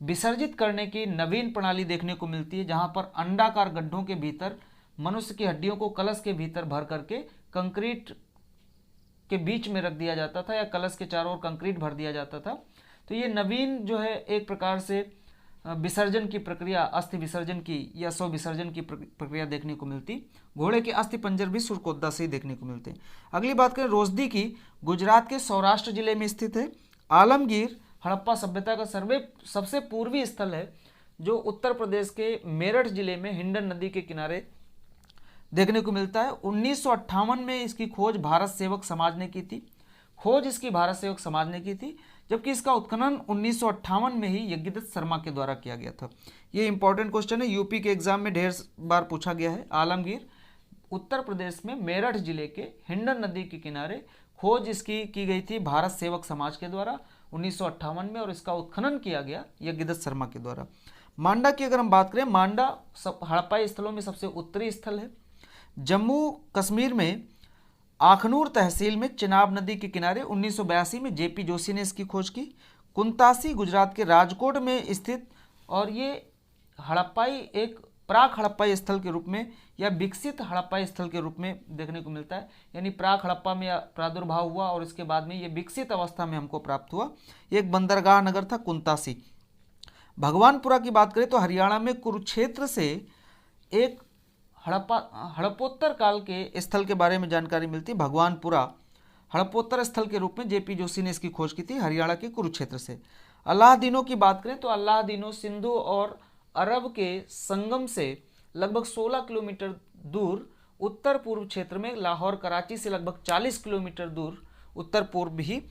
[SPEAKER 1] विसर्जित करने की नवीन प्रणाली देखने को मिलती है, जहां पर अंडाकार गड्ढों के भीतर मनुष्य की हड्डियों को कलश के भीतर भर करके कंक्रीट के बीच में रख दिया जाता था या कलश के चारों ओर कंक्रीट भर दिया जाता था। तो ये नवीन जो है एक प्रकार से विसर्जन की प्रक्रिया, अस्थि विसर्जन की या शव विसर्जन की प्रक्रिया देखने को मिलती। घोड़े के अस्थि पंजर भी सुरकोतदा से ही देखने को मिलते हैं। अगली बात करें रोजदी की, गुजरात के सौराष्ट्र जिले में स्थित है। आलमगीर हड़प्पा सभ्यता का सबसे पूर्वी स्थल है, जो उत्तर प्रदेश के मेरठ जिले में हिंडन नदी के किनारे देखने को मिलता है। 1958 में इसकी खोज भारत सेवक समाज ने की थी। जबकि इसका उत्खनन 1958 में ही यज्ञदत्त शर्मा के द्वारा किया गया था। ये इंपॉर्टेंट क्वेश्चन है, यूपी के एग्जाम में ढेर बार पूछा गया है। आलमगीर उत्तर प्रदेश में मेरठ जिले के हिंडन नदी के किनारे खोज इसकी की गई थी भारत सेवक समाज के द्वारा 1958 में, और इसका उत्खनन किया गया यज्ञदत्त शर्मा के द्वारा। मांडा की अगर हम बात करें, मांडा हड़प्पा स्थलों में सबसे उत्तरी स्थल है। जम्मू कश्मीर में आखनूर तहसील में चिनाब नदी के किनारे 1982 में जेपी जोशी ने इसकी खोज की। कुंतासी गुजरात के राजकोट में स्थित, और ये हड़प्पाई एक प्राक हड़प्पाई स्थल के रूप में या विकसित हड़प्पाई स्थल के रूप में देखने को मिलता है। यानी प्राक हड़प्पा में प्रादुर्भाव हुआ और इसके बाद में ये विकसित अवस्था में हमको प्राप्त हुआ। ये एक बंदरगाह नगर था कुंतासी। भगवानपुरा की बात करें तो हरियाणा में कुरुक्षेत्र से एक हड़प्पोत्तर काल के स्थल के बारे में जानकारी मिलती है। भगवानपुरा हड़प्पोत्तर स्थल के रूप में जेपी जोशी ने इसकी खोज की थी हरियाणा के कुरुक्षेत्र से। अल्लाहदीनों की बात करें तो अल्लाहदीनों सिंधु और अरब के संगम से लगभग 16 किलोमीटर दूर उत्तर पूर्व क्षेत्र में, लाहौर कराची से लगभग 40 किलोमीटर दूर उत्तर पूर्व ही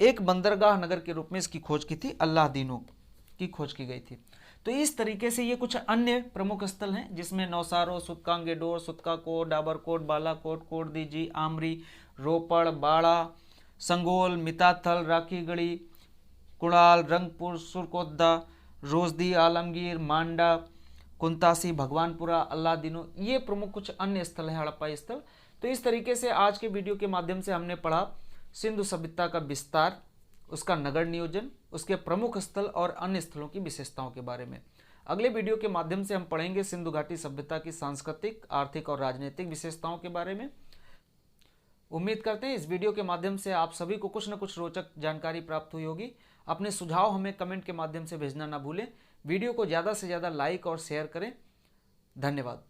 [SPEAKER 1] एक बंदरगाह नगर के रूप में इसकी खोज की थी। अल्लाहदीनों की खोज की गई थी। तो इस तरीके से ये कुछ अन्य प्रमुख स्थल हैं, जिसमें नौसारो, सुतकांगेडोर, सुतकाकोट, डाबरकोट, बालाकोट, कोटदीजी, आमरी, रोपड़, बाड़ा, संगोल, मिताथल, राखीगढ़ी, कुणाल, रंगपुर, सुरकोतदा, रोजदी, आलमगीर, मांडा, कुंतासी, भगवानपुरा, अल्लाहदीनों, ये प्रमुख कुछ अन्य स्थल हैं हड़प्पा स्थल। तो इस तरीके से आज के वीडियो के माध्यम से हमने पढ़ा सिंधु सभ्यता का विस्तार, उसका नगर नियोजन, उसके प्रमुख स्थल और अन्य स्थलों की विशेषताओं के बारे में। अगले वीडियो के माध्यम से हम पढ़ेंगे सिंधु घाटी सभ्यता की सांस्कृतिक, आर्थिक और राजनीतिक विशेषताओं के बारे में। उम्मीद करते हैं इस वीडियो के माध्यम से आप सभी को कुछ न कुछ रोचक जानकारी प्राप्त हुई होगी। अपने सुझाव हमें कमेंट के माध्यम से भेजना ना भूलें। वीडियो को ज़्यादा से ज़्यादा लाइक और शेयर करें। धन्यवाद।